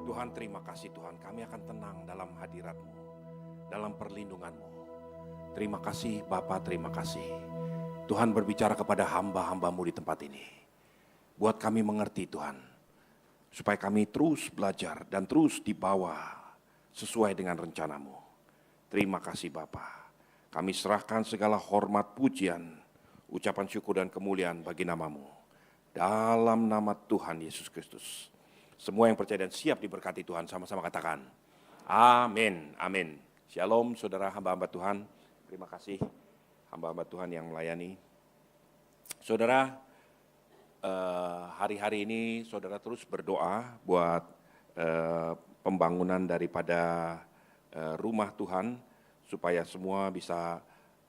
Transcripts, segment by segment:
Tuhan, terima kasih Tuhan, kami akan tenang dalam hadirat-Mu, dalam perlindungan-Mu. Terima kasih Bapa, terima kasih. Tuhan berbicara kepada hamba-hamba-Mu di tempat ini. Buat kami mengerti Tuhan, supaya kami terus belajar dan terus dibawa sesuai dengan rencana-Mu. Terima kasih Bapa. Kami serahkan segala hormat, pujian, ucapan syukur dan kemuliaan bagi nama-Mu. Dalam nama Tuhan Yesus Kristus. Semua yang percaya dan siap diberkati Tuhan, sama-sama katakan, amin, amin. Shalom saudara hamba-hamba Tuhan, terima kasih hamba-hamba Tuhan yang melayani. Saudara, hari-hari ini saudara terus berdoa buat pembangunan daripada rumah Tuhan, supaya semua bisa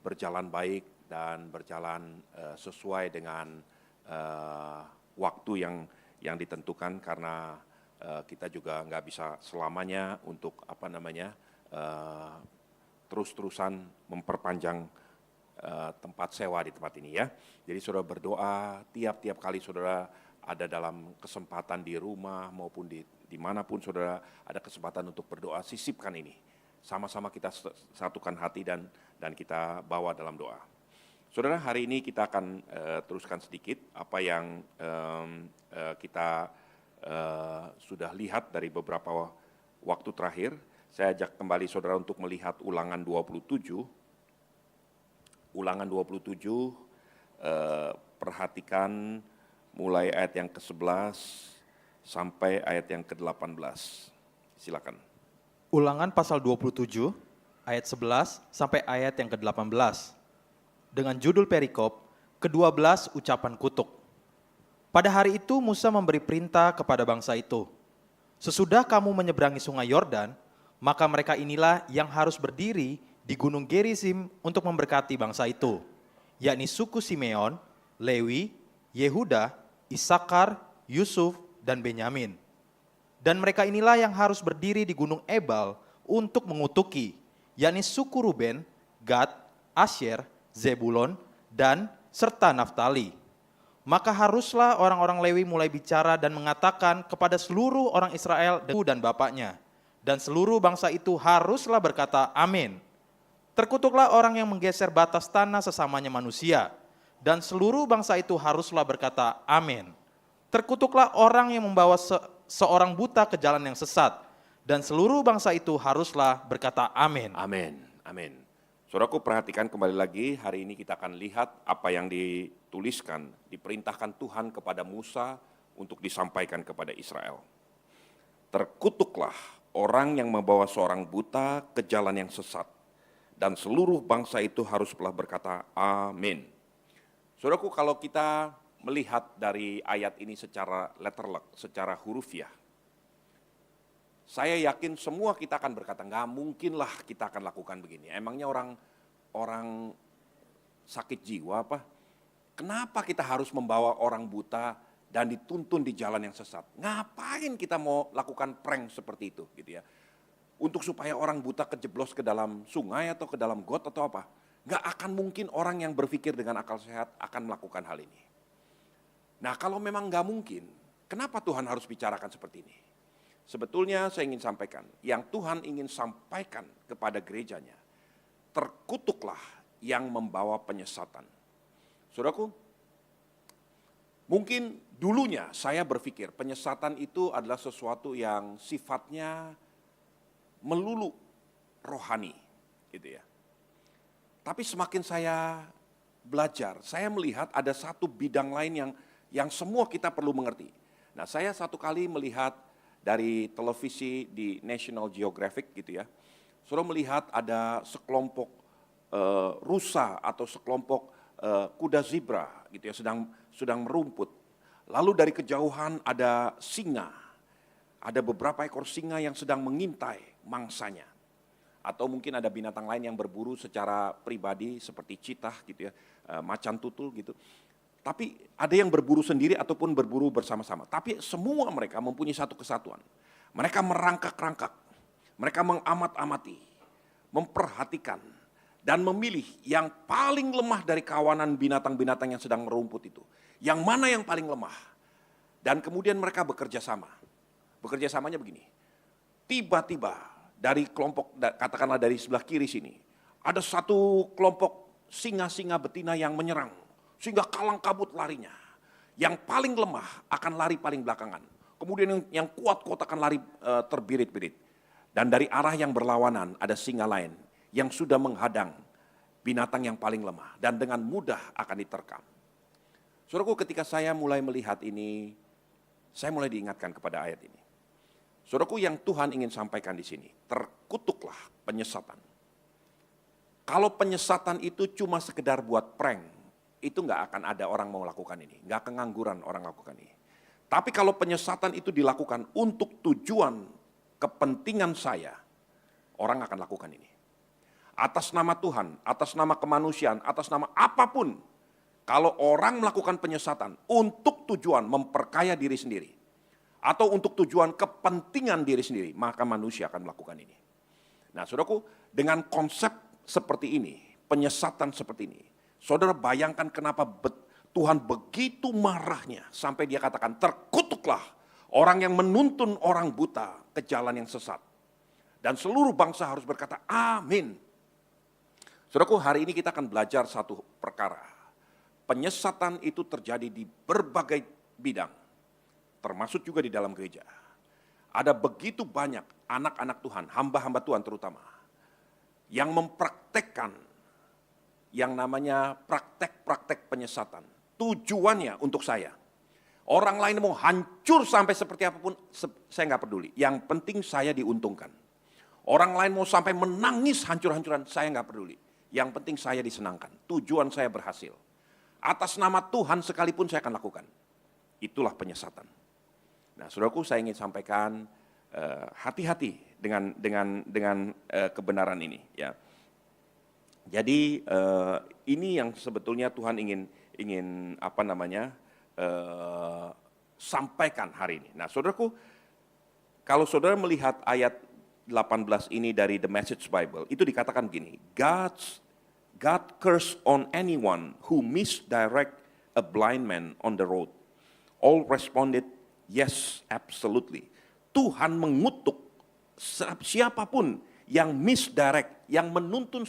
berjalan baik dan berjalan sesuai dengan waktu yang ditentukan, karena kita juga nggak bisa selamanya untuk terus-terusan memperpanjang tempat sewa di tempat ini ya. Jadi saudara berdoa tiap-tiap kali saudara ada dalam kesempatan di rumah maupun dimanapun saudara ada kesempatan untuk berdoa, sisipkan ini. Sama-sama kita satukan hati dan kita bawa dalam doa. Saudara, hari ini kita akan teruskan sedikit apa yang kita sudah lihat dari beberapa waktu terakhir. Saya ajak kembali saudara untuk melihat Ulangan 27. Ulangan 27, perhatikan mulai ayat yang ke-11 sampai ayat yang ke-18. Silakan. Ulangan pasal 27, ayat 11 sampai ayat yang ke-18. Dengan judul perikop, ke-12 ucapan kutuk. Pada hari itu Musa memberi perintah kepada bangsa itu, sesudah kamu menyeberangi sungai Yordan, maka mereka inilah yang harus berdiri di gunung Gerizim untuk memberkati bangsa itu, yakni suku Simeon, Lewi, Yehuda, Isakar, Yusuf, dan Benyamin. Dan mereka inilah yang harus berdiri di gunung Ebal untuk mengutuki, yakni suku Ruben, Gad, Asyer, Zebulon, dan serta Naftali. Maka haruslah orang-orang Lewi mulai bicara dan mengatakan kepada seluruh orang Israel dan bapaknya, dan seluruh bangsa itu haruslah berkata amin. Terkutuklah orang yang menggeser batas tanah sesamanya manusia, dan seluruh bangsa itu haruslah berkata amin. Terkutuklah orang yang membawa seorang buta ke jalan yang sesat, dan seluruh bangsa itu haruslah berkata amin. Amin, amin. Saudaraku, perhatikan kembali lagi, hari ini kita akan lihat apa yang dituliskan, diperintahkan Tuhan kepada Musa untuk disampaikan kepada Israel. Terkutuklah orang yang membawa seorang buta ke jalan yang sesat, dan seluruh bangsa itu haruslah berkata amin. Saudaraku, kalau kita melihat dari ayat ini secara letterlek, secara hurufiah, saya yakin semua kita akan berkata, nggak mungkinlah kita akan lakukan begini. Emangnya orang sakit jiwa apa? Kenapa kita harus membawa orang buta dan dituntun di jalan yang sesat? Ngapain kita mau lakukan prank seperti itu gitu ya? Untuk supaya orang buta kejeblos ke dalam sungai atau ke dalam got atau apa? Nggak akan mungkin orang yang berpikir dengan akal sehat akan melakukan hal ini. Nah, kalau memang nggak mungkin, kenapa Tuhan harus bicarakan seperti ini? Sebetulnya saya ingin sampaikan, yang Tuhan ingin sampaikan kepada gerejanya, terkutuklah yang membawa penyesatan. Saudaraku, mungkin dulunya saya berpikir penyesatan itu adalah sesuatu yang sifatnya melulu rohani, gitu ya. Tapi semakin saya belajar, saya melihat ada satu bidang lain yang semua kita perlu mengerti. Nah, saya satu kali melihat dari televisi di National Geographic gitu ya, saudara melihat ada sekelompok rusa atau sekelompok kuda zebra gitu ya sedang merumput. Lalu dari kejauhan ada singa, ada beberapa ekor singa yang sedang mengintai mangsanya. Atau mungkin ada binatang lain yang berburu secara pribadi seperti citah gitu ya, macan tutul gitu. Tapi ada yang berburu sendiri ataupun berburu bersama-sama. Tapi semua mereka mempunyai satu kesatuan. Mereka merangkak-rangkak, mereka mengamat-amati, memperhatikan, dan memilih yang paling lemah dari kawanan binatang-binatang yang sedang merumput itu. Yang mana yang paling lemah. Dan kemudian mereka bekerja sama. bekerja samanya begini. Tiba-tiba dari kelompok, katakanlah dari sebelah kiri sini, ada satu kelompok singa-singa betina yang menyerang, sehingga kalang kabut larinya. Yang paling lemah akan lari paling belakangan. Kemudian yang kuat-kuat akan lari terbirit-birit. Dan dari arah yang berlawanan ada singa lain yang sudah menghadang binatang yang paling lemah dan dengan mudah akan diterkam. Saudaraku, ketika saya mulai melihat ini, saya mulai diingatkan kepada ayat ini. Saudaraku, yang Tuhan ingin sampaikan di sini, terkutuklah penyesatan. Kalau penyesatan itu cuma sekedar buat prank, itu nggak akan ada orang mau lakukan ini, nggak kengangguran orang lakukan ini. Tapi kalau penyesatan itu dilakukan untuk tujuan kepentingan saya, orang akan lakukan ini. Atas nama Tuhan, atas nama kemanusiaan, atas nama apapun, kalau orang melakukan penyesatan untuk tujuan memperkaya diri sendiri, atau untuk tujuan kepentingan diri sendiri, maka manusia akan melakukan ini. Nah, saudaraku, dengan konsep seperti ini, penyesatan seperti ini, saudara bayangkan kenapa Tuhan begitu marahnya sampai dia katakan, terkutuklah orang yang menuntun orang buta ke jalan yang sesat. Dan seluruh bangsa harus berkata, amin. Saudaraku, hari ini kita akan belajar satu perkara. Penyesatan itu terjadi di berbagai bidang, termasuk juga di dalam gereja. Ada begitu banyak anak-anak Tuhan, hamba-hamba Tuhan terutama, yang mempraktekkan yang namanya praktek-praktek penyesatan. Tujuannya untuk saya. Orang lain mau hancur sampai seperti apapun, saya nggak peduli. Yang penting saya diuntungkan. Orang lain mau sampai menangis hancur-hancuran, saya nggak peduli. Yang penting saya disenangkan. Tujuan saya berhasil. Atas nama Tuhan sekalipun saya akan lakukan. Itulah penyesatan. Nah, saudaraku, saya ingin sampaikan hati-hati dengan kebenaran ini. Ya. Jadi ini yang sebetulnya Tuhan ingin sampaikan hari ini. Nah, saudaraku, kalau saudara melihat ayat 18 ini dari The Message Bible, itu dikatakan begini, God curse on anyone who misdirect a blind man on the road. All responded, yes, absolutely. Tuhan mengutuk siapapun yang misdirect, yang menuntun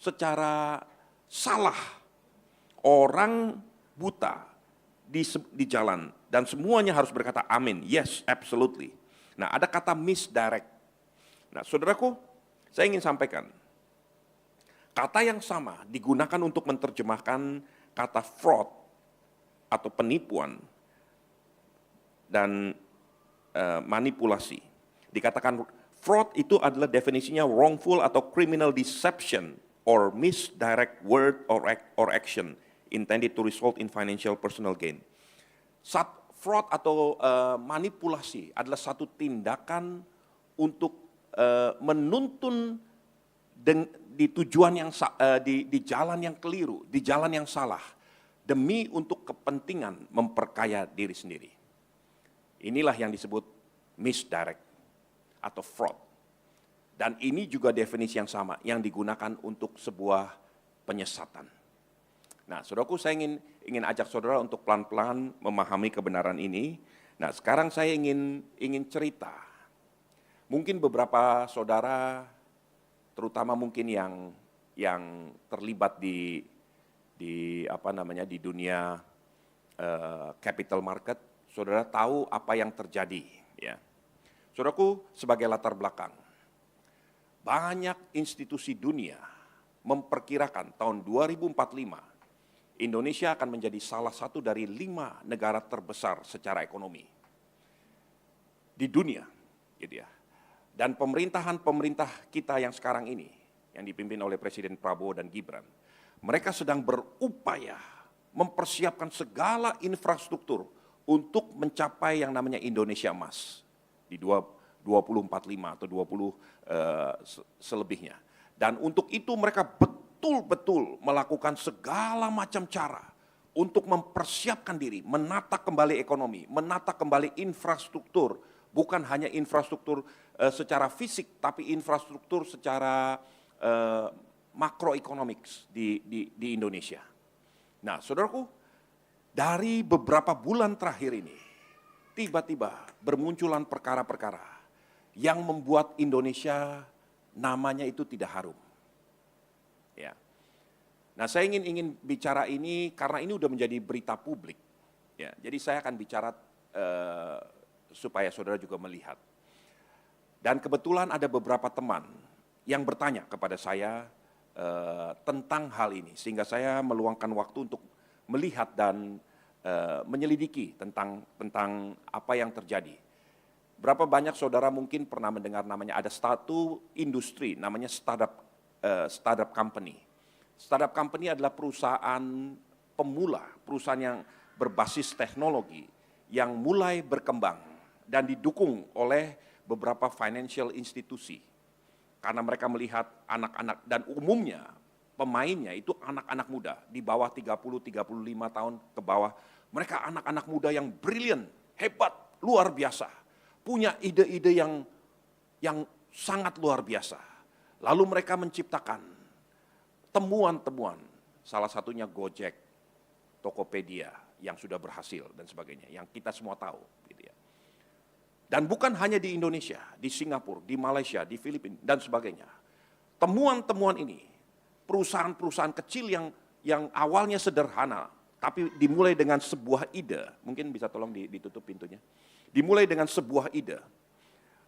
secara salah orang buta di jalan, dan semuanya harus berkata amin, yes, absolutely. Nah, ada kata misdirect. Nah, saudaraku, saya ingin sampaikan, kata yang sama digunakan untuk menerjemahkan kata fraud atau penipuan dan manipulasi. Dikatakan fraud itu adalah definisinya wrongful atau criminal deception or misdirect word or action intended to result in financial personal gain. Fraud atau manipulasi adalah satu tindakan untuk menuntun di tujuan yang di jalan yang keliru, di jalan yang salah, demi untuk kepentingan memperkaya diri sendiri. Inilah yang disebut misdirect atau fraud. Dan ini juga definisi yang sama yang digunakan untuk sebuah penyesatan. Nah, saudaraku, saya ingin ajak saudara untuk pelan-pelan memahami kebenaran ini. Nah, sekarang saya ingin cerita. Mungkin beberapa saudara, terutama mungkin yang terlibat di dunia capital market, saudara tahu apa yang terjadi, ya. Saudaraku, sebagai latar belakang, banyak institusi dunia memperkirakan tahun 2045 Indonesia akan menjadi salah satu dari 5 negara terbesar secara ekonomi di dunia, gitu ya. Dan pemerintah kita yang sekarang ini, yang dipimpin oleh Presiden Prabowo dan Gibran, mereka sedang berupaya mempersiapkan segala infrastruktur untuk mencapai yang namanya Indonesia Emas di 2045 atau 20 selebihnya. Dan untuk itu mereka betul-betul melakukan segala macam cara untuk mempersiapkan diri, menata kembali ekonomi, menata kembali infrastruktur, bukan hanya infrastruktur secara fisik, tapi infrastruktur secara makroekonomik di Indonesia. Nah, saudaraku, dari beberapa bulan terakhir ini, tiba-tiba bermunculan perkara-perkara yang membuat Indonesia namanya itu tidak harum. Ya. Nah, saya ingin bicara ini karena ini udah menjadi berita publik. Ya, jadi saya akan bicara supaya saudara juga melihat. Dan kebetulan ada beberapa teman yang bertanya kepada saya tentang hal ini, sehingga saya meluangkan waktu untuk melihat dan menyelidiki tentang apa yang terjadi. Berapa banyak saudara mungkin pernah mendengar namanya, ada satu industri namanya startup company. Startup company adalah perusahaan pemula, perusahaan yang berbasis teknologi yang mulai berkembang dan didukung oleh beberapa financial institusi. Karena mereka melihat anak-anak, dan umumnya pemainnya itu anak-anak muda di bawah 30-35 tahun ke bawah. Mereka anak-anak muda yang brilian, hebat, luar biasa. Punya ide-ide yang sangat luar biasa. Lalu mereka menciptakan temuan-temuan, salah satunya Gojek, Tokopedia yang sudah berhasil dan sebagainya, yang kita semua tahu. Gitu ya. Dan bukan hanya di Indonesia, di Singapura, di Malaysia, di Filipina, dan sebagainya. Temuan-temuan ini, perusahaan-perusahaan kecil yang awalnya sederhana, tapi dimulai dengan sebuah ide, mungkin bisa tolong ditutup pintunya, dimulai dengan sebuah ide,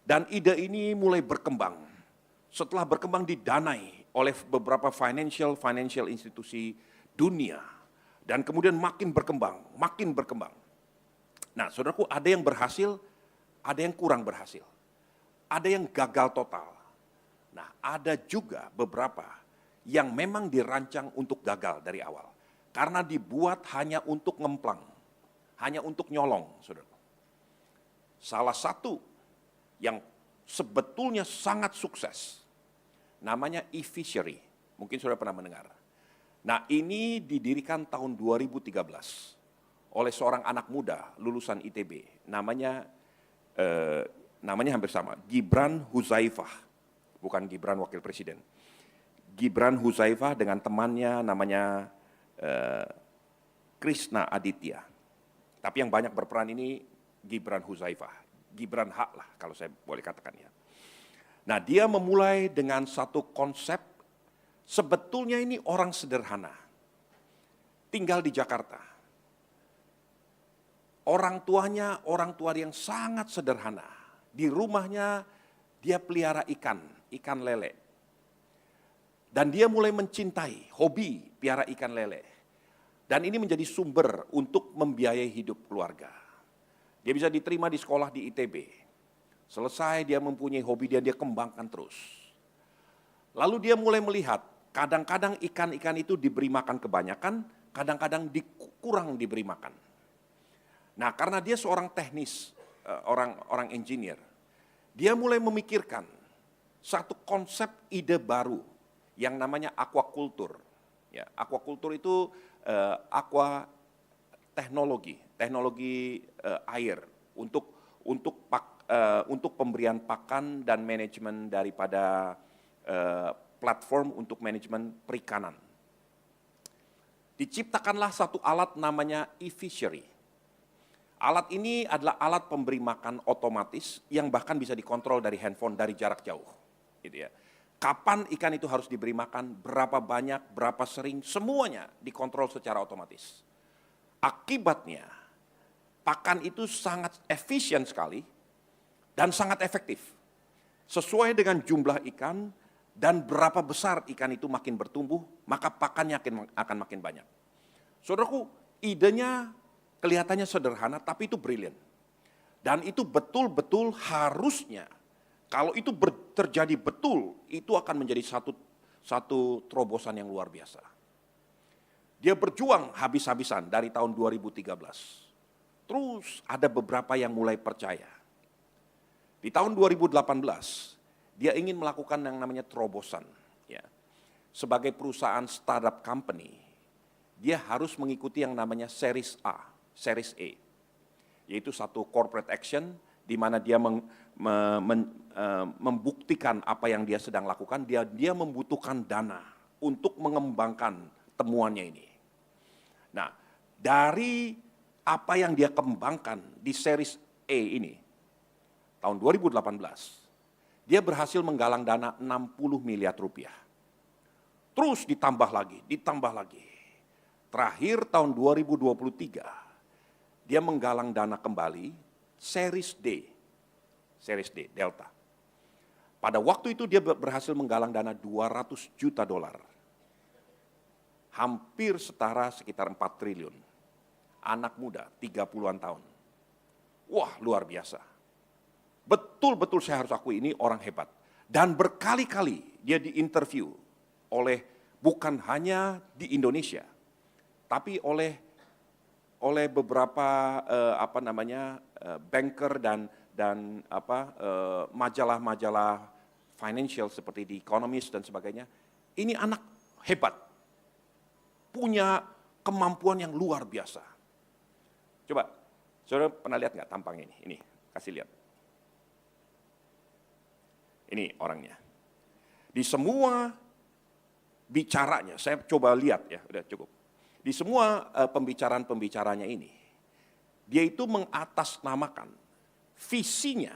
dan ide ini mulai berkembang. Setelah berkembang didanai oleh beberapa financial institusi dunia, dan kemudian makin berkembang, makin berkembang. Nah, saudaraku, ada yang berhasil, ada yang kurang berhasil, ada yang gagal total. Nah, ada juga beberapa yang memang dirancang untuk gagal dari awal. Karena dibuat hanya untuk ngemplang, hanya untuk nyolong, saudara. Salah satu yang sebetulnya sangat sukses, namanya e-fishery. Mungkin saudara pernah mendengar. Nah, ini didirikan tahun 2013 oleh seorang anak muda lulusan ITB. Namanya hampir sama, Gibran Huzaifah. Bukan Gibran wakil presiden. Gibran Huzaifah dengan temannya namanya Krishna Aditya. Tapi yang banyak berperan ini Gibran Huzaifah. Gibran hak lah kalau saya boleh katakan ya. Nah, dia memulai dengan satu konsep, sebetulnya ini orang sederhana. Tinggal di Jakarta. Orang tuanya orang tua yang sangat sederhana. Di rumahnya dia pelihara ikan lele. Dan dia mulai mencintai, hobi piara ikan lele. Dan ini menjadi sumber untuk membiayai hidup keluarga. Dia bisa diterima di sekolah di ITB. Selesai dia mempunyai hobi dia kembangkan terus. Lalu dia mulai melihat, kadang-kadang ikan-ikan itu diberi makan kebanyakan, kadang-kadang kurang diberi makan. Nah, karena dia seorang teknis, orang engineer, dia mulai memikirkan satu konsep ide baru yang namanya aquaculture. Ya, aquaculture itu teknologi air untuk pemberian pakan dan manajemen daripada platform untuk manajemen perikanan. Diciptakanlah satu alat namanya e-fishery. Alat ini adalah alat pemberi makan otomatis yang bahkan bisa dikontrol dari handphone dari jarak jauh. Gitu ya. Kapan ikan itu harus diberi makan, berapa banyak, berapa sering, semuanya dikontrol secara otomatis. Akibatnya, pakan itu sangat efisien sekali dan sangat efektif. Sesuai dengan jumlah ikan dan berapa besar ikan itu makin bertumbuh, maka pakannya akan makin banyak. Saudaraku, idenya kelihatannya sederhana, tapi itu brilian. Dan itu betul-betul harusnya, kalau itu terjadi betul, itu akan menjadi satu terobosan yang luar biasa. Dia berjuang habis-habisan dari tahun 2013. Terus ada beberapa yang mulai percaya. Di tahun 2018, dia ingin melakukan yang namanya terobosan. Ya. Sebagai perusahaan startup company, dia harus mengikuti yang namanya Series A, Series A. Yaitu satu corporate action di mana dia membuktikan apa yang dia sedang lakukan, dia membutuhkan dana untuk mengembangkan temuannya ini. Nah, dari apa yang dia kembangkan di series E ini, tahun 2018, dia berhasil menggalang dana 60 miliar rupiah. Terus ditambah lagi, ditambah lagi. Terakhir tahun 2023, dia menggalang dana kembali series D, Delta. Pada waktu itu dia berhasil menggalang dana 200 juta dolar. Hampir setara sekitar 4 triliun. Anak muda, 30-an tahun. Wah, luar biasa. Betul-betul saya harus akui ini orang hebat. Dan berkali-kali dia diinterview oleh bukan hanya di Indonesia, tapi oleh beberapa banker dan majalah-majalah financial seperti The Economist dan sebagainya. Ini anak hebat, punya kemampuan yang luar biasa. Coba, saudara pernah lihat nggak tampangnya ini? Ini, kasih lihat. Ini orangnya. Di semua bicaranya, saya coba lihat ya, udah cukup. Di semua pembicaraan-pembicaranya ini, dia itu mengatasnamakan visinya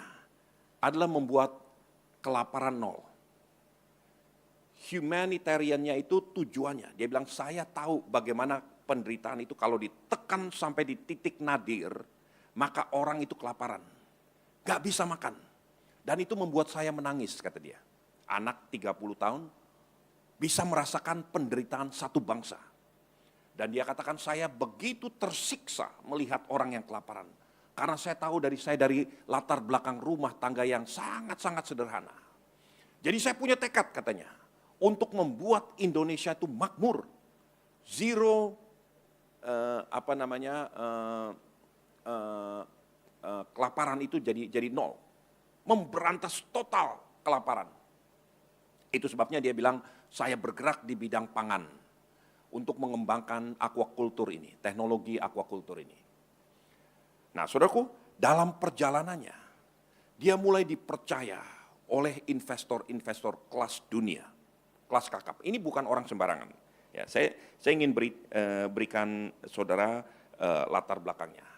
adalah membuat kelaparan nol. Humanitariannya itu tujuannya. Dia bilang, saya tahu bagaimana penderitaan itu kalau ditekan sampai di titik nadir, maka orang itu kelaparan. Gak bisa makan. Dan itu membuat saya menangis, kata dia. Anak 30 tahun bisa merasakan penderitaan satu bangsa. Dan dia katakan, saya begitu tersiksa melihat orang yang kelaparan. Karena saya tahu dari latar belakang rumah tangga yang sangat-sangat sederhana. Jadi saya punya tekad katanya, untuk membuat Indonesia itu makmur. Zero, kelaparan itu jadi nol. Memberantas total kelaparan. Itu sebabnya dia bilang, saya bergerak di bidang pangan untuk mengembangkan aquaculture ini, teknologi aquaculture ini. Nah, saudaraku, dalam perjalanannya, dia mulai dipercaya oleh investor-investor kelas dunia, kelas kakap. Ini bukan orang sembarangan. Ya, saya ingin berikan saudara latar belakangnya.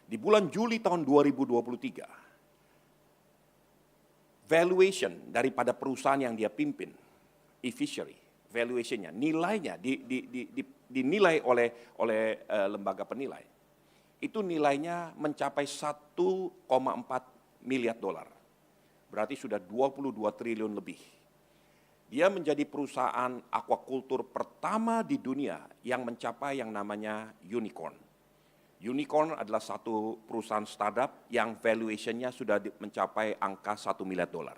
Di bulan Juli tahun 2023, valuation daripada perusahaan yang dia pimpin, e-fishery, valuationnya, nilainya dinilai oleh lembaga penilai. Itu nilainya mencapai 1,4 miliar dolar. Berarti sudah 22 triliun lebih. Dia menjadi perusahaan aquaculture pertama di dunia yang mencapai yang namanya unicorn. Unicorn adalah satu perusahaan startup yang valuationnya sudah mencapai angka 1 miliar dolar.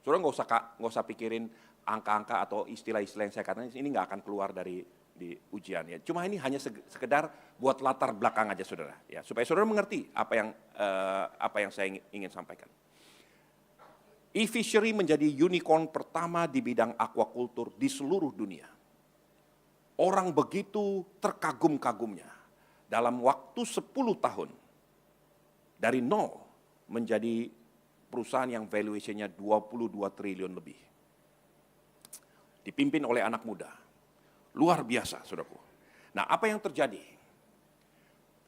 Saudara nggak usah pikirin angka-angka atau istilah-istilah yang saya katakan ini nggak akan keluar di ujian ya. Cuma ini hanya sekedar buat latar belakang aja saudara ya, supaya saudara mengerti apa yang saya ingin sampaikan. E-fishery menjadi unicorn pertama di bidang aquaculture di seluruh dunia. Orang begitu terkagum-kagumnya. Dalam waktu 10 tahun, dari nol menjadi perusahaan yang valuationnya 22 triliun lebih. Dipimpin oleh anak muda. Luar biasa, saudaraku. Nah, apa yang terjadi?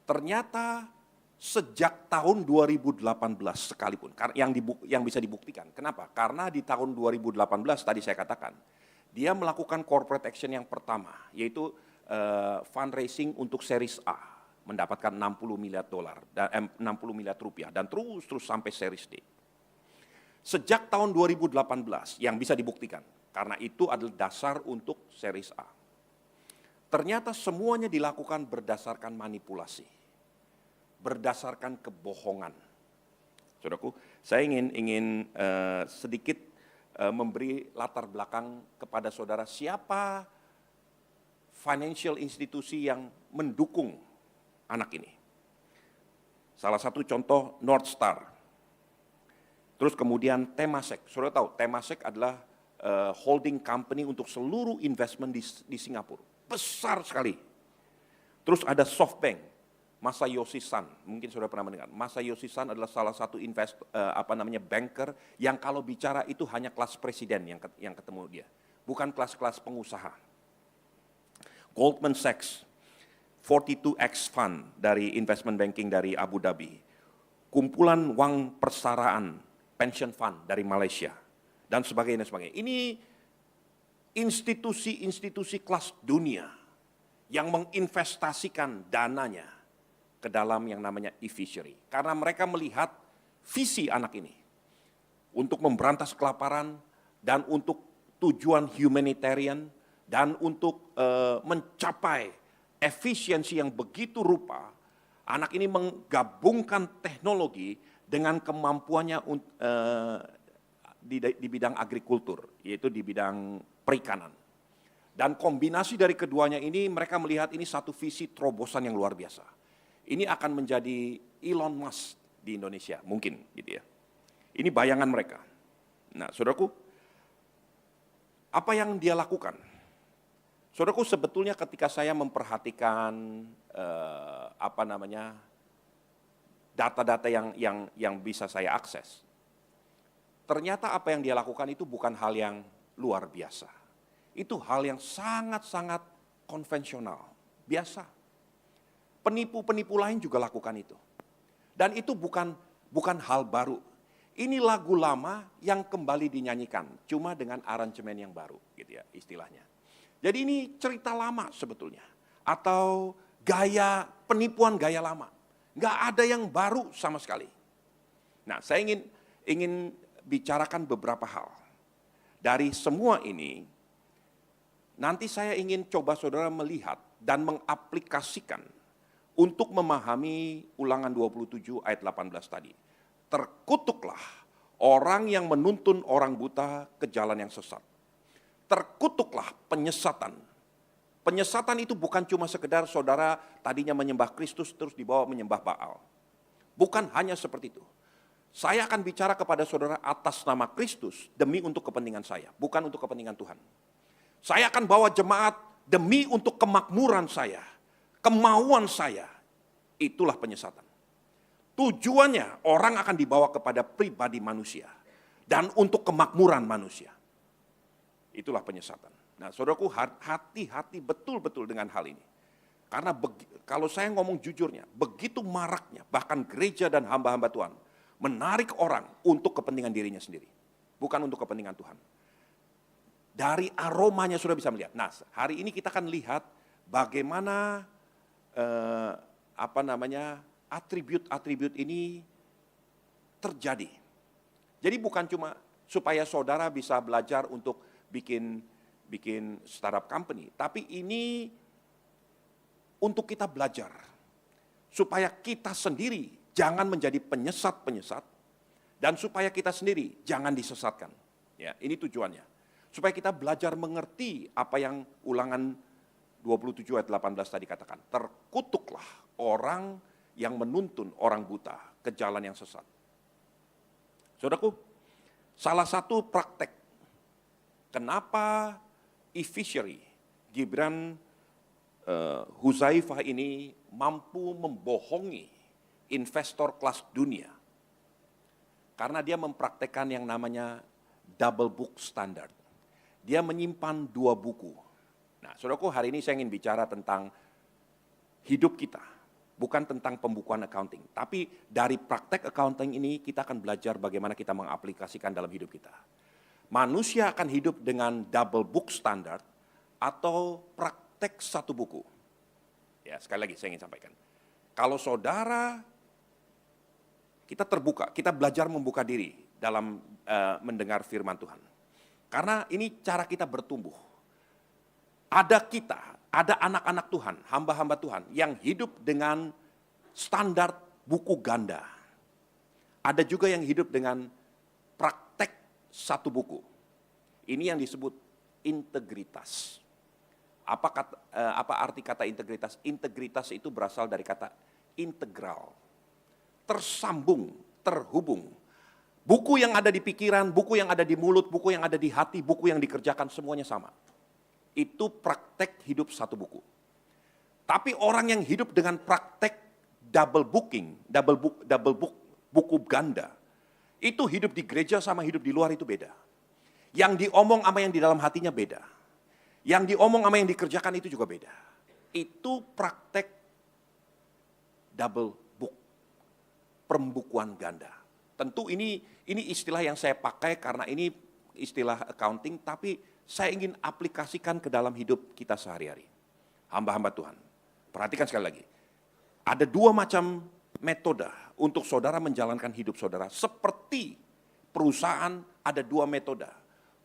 Ternyata sejak tahun 2018 sekalipun, yang bisa dibuktikan. Kenapa? Karena di tahun 2018 tadi saya katakan, dia melakukan corporate action yang pertama, yaitu fundraising untuk series A, mendapatkan 60 miliar dolar, 60 miliar rupiah, dan terus sampai series D. Sejak tahun 2018 yang bisa dibuktikan, karena itu adalah dasar untuk series A. Ternyata semuanya dilakukan berdasarkan manipulasi, berdasarkan kebohongan. Saudaraku, saya ingin sedikit memberi latar belakang kepada saudara siapa financial institusi yang mendukung anak ini. Salah satu contoh North Star. Terus kemudian Temasek. Saudara tahu Temasek adalah holding company untuk seluruh investment di Singapura. Besar sekali. Terus ada SoftBank, Masayoshi Son. Mungkin saudara pernah mendengar. Masayoshi Son adalah salah satu banker yang kalau bicara itu hanya kelas presiden yang ketemu dia. Bukan kelas-kelas pengusaha. Goldman Sachs, 42X Fund dari investment banking dari Abu Dhabi. kumpulan uang persaraan pension fund dari Malaysia, dan sebagainya. Ini institusi-institusi kelas dunia yang menginvestasikan dananya ke dalam yang namanya e-fishery. Karena mereka melihat visi anak ini untuk memberantas kelaparan dan untuk tujuan humanitarian dan untuk mencapai efisiensi yang begitu rupa. Anak ini menggabungkan teknologi dengan kemampuannya di bidang agrikultur, yaitu di bidang perikanan. Dan kombinasi dari keduanya ini, mereka melihat ini satu visi terobosan yang luar biasa. Ini akan menjadi Elon Musk di Indonesia, mungkin gitu ya. Ini bayangan mereka. Nah, saudaraku, apa yang dia lakukan? Saudaraku, sebetulnya ketika saya memperhatikan data-data yang bisa saya akses, ternyata apa yang dia lakukan itu bukan hal yang luar biasa. Itu hal yang sangat-sangat konvensional, biasa. Penipu-penipu lain juga lakukan itu. Dan itu bukan hal baru. Ini lagu lama yang kembali dinyanyikan, cuma dengan aransemen yang baru, gitu ya istilahnya. Jadi ini cerita lama sebetulnya, atau penipuan gaya lama. Nggak ada yang baru sama sekali. Nah, saya ingin bicarakan beberapa hal. Dari semua ini, nanti saya ingin coba saudara melihat dan mengaplikasikan untuk memahami Ulangan 27 ayat 18 tadi. Terkutuklah orang yang menuntun orang buta ke jalan yang sesat. Terkutuklah penyesatan. Penyesatan itu bukan cuma sekedar saudara tadinya menyembah Kristus terus dibawa menyembah Baal. Bukan hanya seperti itu. Saya akan bicara kepada saudara atas nama Kristus demi untuk kepentingan saya, bukan untuk kepentingan Tuhan. Saya akan bawa jemaat demi untuk kemakmuran saya, kemauan saya. Itulah penyesatan. Tujuannya orang akan dibawa kepada pribadi manusia dan untuk kemakmuran manusia. Itulah penyesatan. Nah, saudaraku, hati-hati betul-betul dengan hal ini. Karena kalau saya ngomong jujurnya, begitu maraknya bahkan gereja dan hamba-hamba Tuhan menarik orang untuk kepentingan dirinya sendiri, bukan untuk kepentingan Tuhan. Dari aromanya sudah bisa melihat. Nah, hari ini kita akan lihat bagaimana atribut-atribut ini terjadi. Jadi bukan cuma supaya saudara bisa belajar untuk bikin startup company, tapi ini untuk kita belajar supaya kita sendiri jangan menjadi penyesat-penyesat dan supaya kita sendiri jangan disesatkan. Ya, ini tujuannya. Supaya kita belajar mengerti apa yang Ulangan 27 ayat 18 tadi katakan. Terkutuklah orang yang menuntun orang buta ke jalan yang sesat. Saudaraku, salah satu praktek kenapa e-fishery Gibran Huzaifah ini mampu membohongi investor kelas dunia. Karena dia mempraktekkan yang namanya double book standard. Dia menyimpan 2 buku. Nah, saudaraku, hari ini saya ingin bicara tentang hidup kita. Bukan tentang pembukuan accounting. Tapi dari praktek accounting ini kita akan belajar bagaimana kita mengaplikasikan dalam hidup kita. Manusia akan hidup dengan double book standard atau praktek 1 buku. Ya, sekali lagi saya ingin sampaikan. Kalau saudara, kita terbuka, kita belajar membuka diri dalam mendengar firman Tuhan. Karena ini cara kita bertumbuh. Ada anak-anak Tuhan, hamba-hamba Tuhan yang hidup dengan standar buku ganda. Ada juga yang hidup dengan praktek 1 buku. Ini yang disebut integritas. Apa arti kata integritas? Integritas itu berasal dari kata integral. Tersambung, terhubung. Buku yang ada di pikiran, buku yang ada di mulut, buku yang ada di hati, buku yang dikerjakan semuanya sama. Itu praktek hidup 1 buku. Tapi orang yang hidup dengan praktek double book, buku ganda, itu hidup di gereja sama hidup di luar itu beda. Yang diomong sama yang di dalam hatinya beda. Yang diomong sama yang dikerjakan itu juga beda. Itu praktek double book. pembukuan ganda. Tentu ini istilah yang saya pakai karena ini istilah accounting, tapi saya ingin aplikasikan ke dalam hidup kita sehari-hari. Hamba-hamba Tuhan, perhatikan sekali lagi. Ada dua macam metode untuk saudara menjalankan hidup saudara. Seperti perusahaan ada dua metode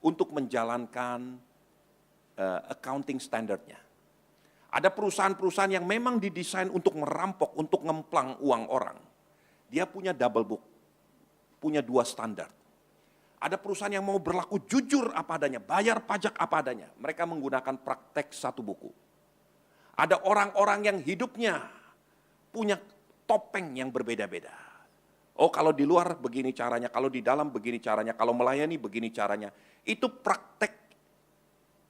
untuk menjalankan accounting standardnya. Ada perusahaan-perusahaan yang memang didesain untuk merampok, untuk ngemplang uang orang. Dia punya double book, punya dua standar. Ada perusahaan yang mau berlaku jujur apa adanya, bayar pajak apa adanya. Mereka menggunakan praktek satu buku. Ada orang-orang yang hidupnya punya topeng yang berbeda-beda. Oh, kalau di luar begini caranya, kalau di dalam begini caranya, kalau melayani begini caranya. Itu praktek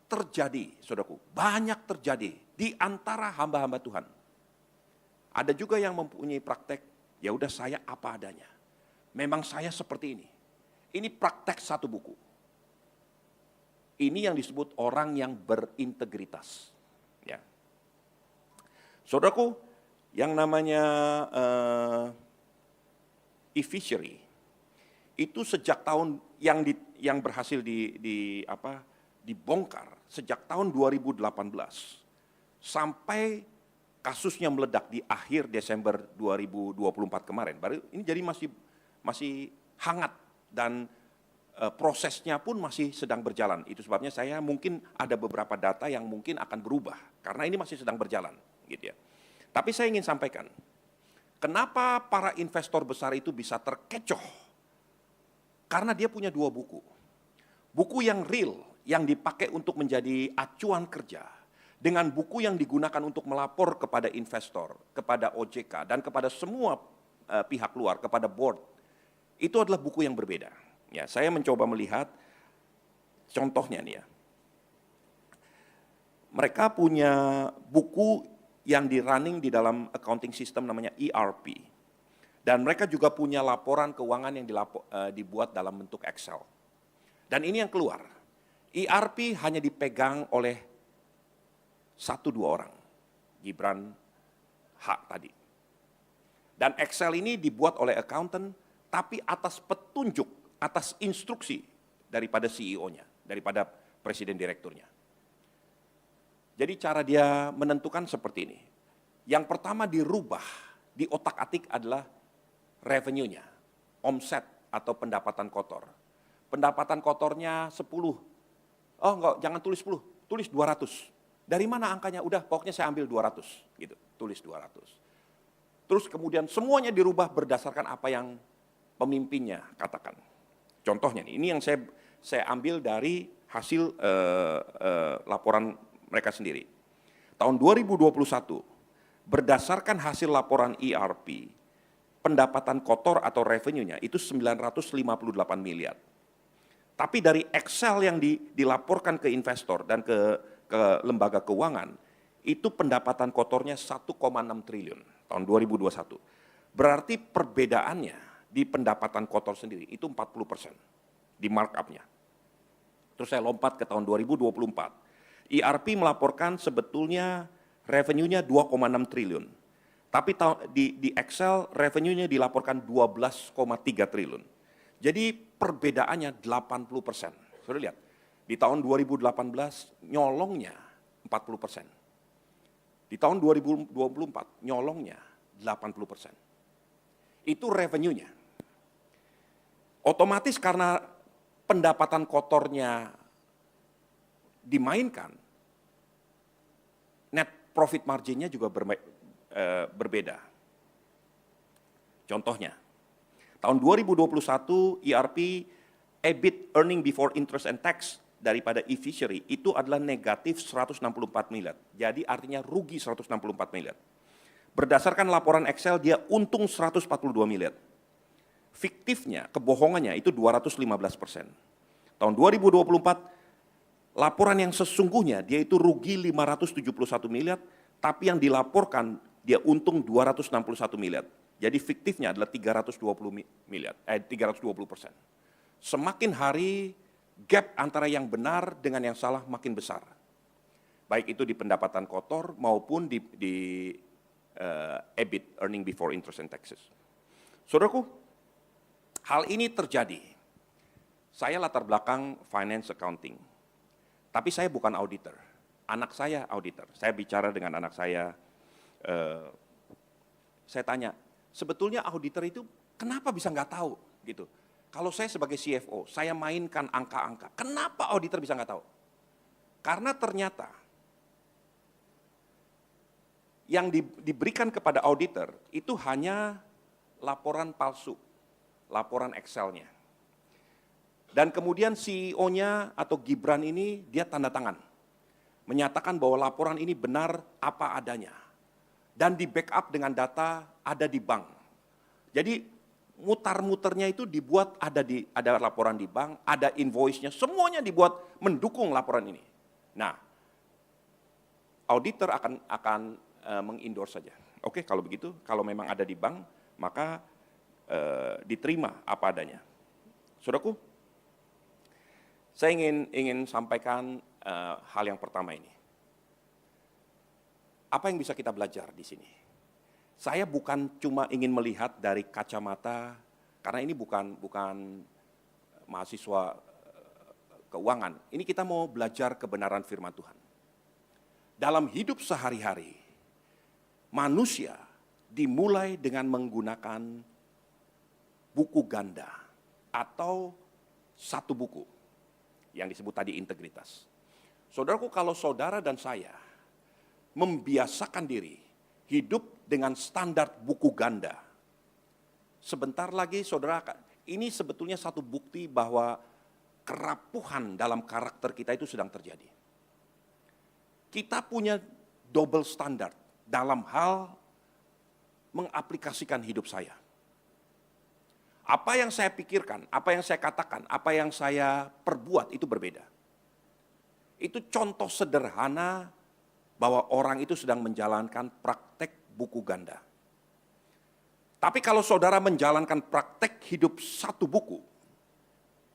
terjadi, saudaraku. Banyak terjadi di antara hamba-hamba Tuhan. Ada juga yang mempunyai praktek, ya udah saya apa adanya. Memang saya seperti ini. Ini praktek satu buku. Ini yang disebut orang yang berintegritas. Ya. Saudaraku, yang namanya e-fishery itu sejak tahun yang berhasil dibongkar sejak tahun 2018 sampai kasusnya meledak di akhir Desember 2024 kemarin. Baru ini jadi masih hangat dan prosesnya pun masih sedang berjalan. Itu sebabnya saya mungkin ada beberapa data yang mungkin akan berubah karena ini masih sedang berjalan, gitu ya. Tapi saya ingin sampaikan, kenapa para investor besar itu bisa terkecoh? Karena dia punya dua buku. Buku yang real, yang dipakai untuk menjadi acuan kerja, dengan buku yang digunakan untuk melapor kepada investor, kepada OJK, dan kepada semua pihak luar, kepada board. Itu adalah buku yang berbeda. Ya, saya mencoba melihat contohnya nih ya. Mereka punya buku yang di-running di dalam accounting system namanya ERP. Dan mereka juga punya laporan keuangan yang dibuat dalam bentuk Excel. Dan ini yang keluar. ERP hanya dipegang oleh 1-2 orang. Gibran H tadi. Dan Excel ini dibuat oleh accountant, tapi atas petunjuk, atas instruksi daripada CEO-nya, daripada presiden direkturnya. Jadi cara dia menentukan seperti ini. Yang pertama dirubah, di otak-atik adalah revenue-nya, omset atau pendapatan kotor. Pendapatan kotornya 10. Oh enggak, jangan tulis 10, tulis 200. Dari mana angkanya? Udah pokoknya saya ambil 200, gitu. Tulis 200. Terus kemudian semuanya dirubah berdasarkan apa yang pemimpinnya katakan. Contohnya nih, ini yang saya ambil dari hasil laporan mereka sendiri. Tahun 2021, berdasarkan hasil laporan ERP, pendapatan kotor atau revenue-nya itu 958 miliar. Tapi dari Excel yang dilaporkan ke investor dan ke lembaga keuangan, itu pendapatan kotornya 1,6 triliun tahun 2021. Berarti perbedaannya di pendapatan kotor sendiri itu 40% di markup-nya. Terus saya lompat ke tahun 2024. ERP melaporkan sebetulnya revenue-nya 2,6 triliun. Tapi di Excel revenue-nya dilaporkan 12,3 triliun. Jadi perbedaannya 80%. Sudah lihat, di tahun 2018 nyolongnya 40%. Di tahun 2024 nyolongnya 80%. Itu revenue-nya. Otomatis karena pendapatan kotornya dimainkan, net profit margin-nya juga berbeda. Contohnya, tahun 2021 ERP EBIT earning before interest and tax daripada e-fishery itu adalah negatif 164 miliar. Jadi artinya rugi 164 miliar. Berdasarkan laporan Excel dia untung 142 miliar. Fiktifnya, kebohongannya itu 215%. Tahun 2024 laporan yang sesungguhnya dia itu rugi 571 miliar, tapi yang dilaporkan dia untung 261 miliar. Jadi fiktifnya adalah 320 miliar, 320%. Semakin hari gap antara yang benar dengan yang salah makin besar. Baik itu di pendapatan kotor maupun di EBIT, earning before interest and taxes. Saudaraku, hal ini terjadi. Saya latar belakang finance accounting, tapi saya bukan auditor. Anak saya auditor. Saya bicara dengan anak saya tanya, sebetulnya auditor itu kenapa bisa nggak tahu gitu? Kalau saya sebagai CFO, saya mainkan angka-angka. Kenapa auditor bisa nggak tahu? Karena ternyata yang diberikan kepada auditor itu hanya laporan palsu, laporan Excel-nya. Dan kemudian CEO-nya atau Gibran ini dia tanda tangan, menyatakan bahwa laporan ini benar apa adanya. Dan di backup dengan data ada di bank. Jadi mutar-muternya itu dibuat ada laporan di bank, ada invoice-nya, semuanya dibuat mendukung laporan ini. Nah, auditor akan mengendorse saja. Oke, kalau begitu, kalau memang ada di bank, maka diterima apa adanya. Saudaraku, saya ingin sampaikan hal yang pertama ini. Apa yang bisa kita belajar di sini? Saya bukan cuma ingin melihat dari kacamata, karena ini bukan mahasiswa keuangan. Ini kita mau belajar kebenaran firman Tuhan. Dalam hidup sehari-hari, manusia dimulai dengan menggunakan buku ganda atau satu buku yang disebut tadi integritas. Saudaraku, kalau saudara dan saya membiasakan diri hidup dengan standar buku ganda, sebentar lagi saudara, ini sebetulnya satu bukti bahwa kerapuhan dalam karakter kita itu sedang terjadi. Kita punya double standard dalam hal mengaplikasikan hidup saya. Apa yang saya pikirkan, apa yang saya katakan, apa yang saya perbuat itu berbeda. Itu contoh sederhana bahwa orang itu sedang menjalankan praktek buku ganda. Tapi kalau saudara menjalankan praktek hidup satu buku,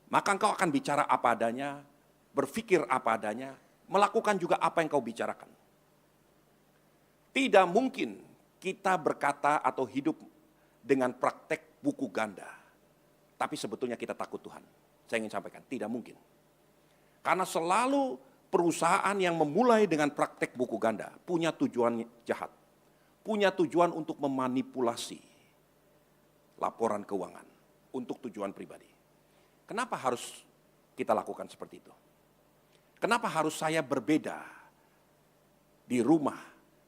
maka engkau akan bicara apa adanya, berpikir apa adanya, melakukan juga apa yang kau bicarakan. Tidak mungkin kita berkata atau hidup dengan praktek buku ganda, tapi sebetulnya kita takut Tuhan. Saya ingin sampaikan, tidak mungkin. Karena selalu perusahaan yang memulai dengan praktek buku ganda punya tujuan jahat, punya tujuan untuk memanipulasi laporan keuangan untuk tujuan pribadi. Kenapa harus kita lakukan seperti itu? Kenapa harus saya berbeda di rumah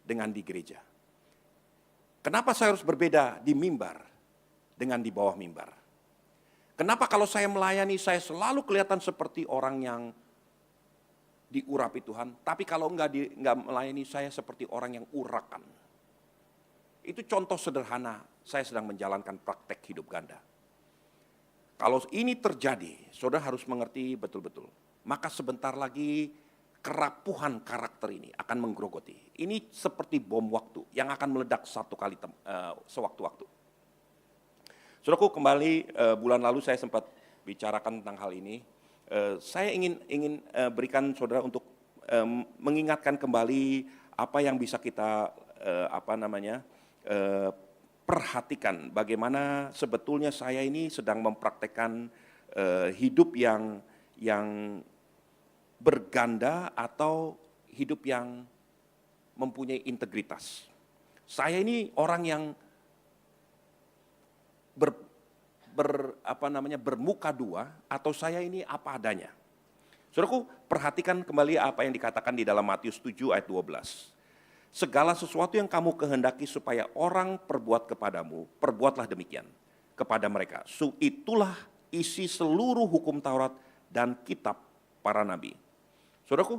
dengan di gereja? Kenapa saya harus berbeda di mimbar dengan di bawah mimbar? Kenapa kalau saya melayani saya selalu kelihatan seperti orang yang diurapi Tuhan, tapi kalau enggak melayani saya seperti orang yang urakan. Itu contoh sederhana saya sedang menjalankan praktek hidup ganda. Kalau ini terjadi, saudara harus mengerti betul-betul. Maka sebentar lagi kerapuhan karakter ini akan menggerogoti. Ini seperti bom waktu yang akan meledak satu kali sewaktu-waktu. Saudaraku, kembali bulan lalu saya sempat bicarakan tentang hal ini. Saya ingin berikan saudara untuk mengingatkan kembali apa yang bisa kita perhatikan, bagaimana sebetulnya saya ini sedang mempraktekkan hidup yang berganda atau hidup yang mempunyai integritas. Saya ini orang yang bermuka dua, atau saya ini apa adanya. Saudaraku, perhatikan kembali apa yang dikatakan di dalam Matius 7 ayat 12. Segala sesuatu yang kamu kehendaki supaya orang perbuat kepadamu, perbuatlah demikian kepada mereka. Itulah isi seluruh hukum Taurat dan kitab para nabi. Saudaraku,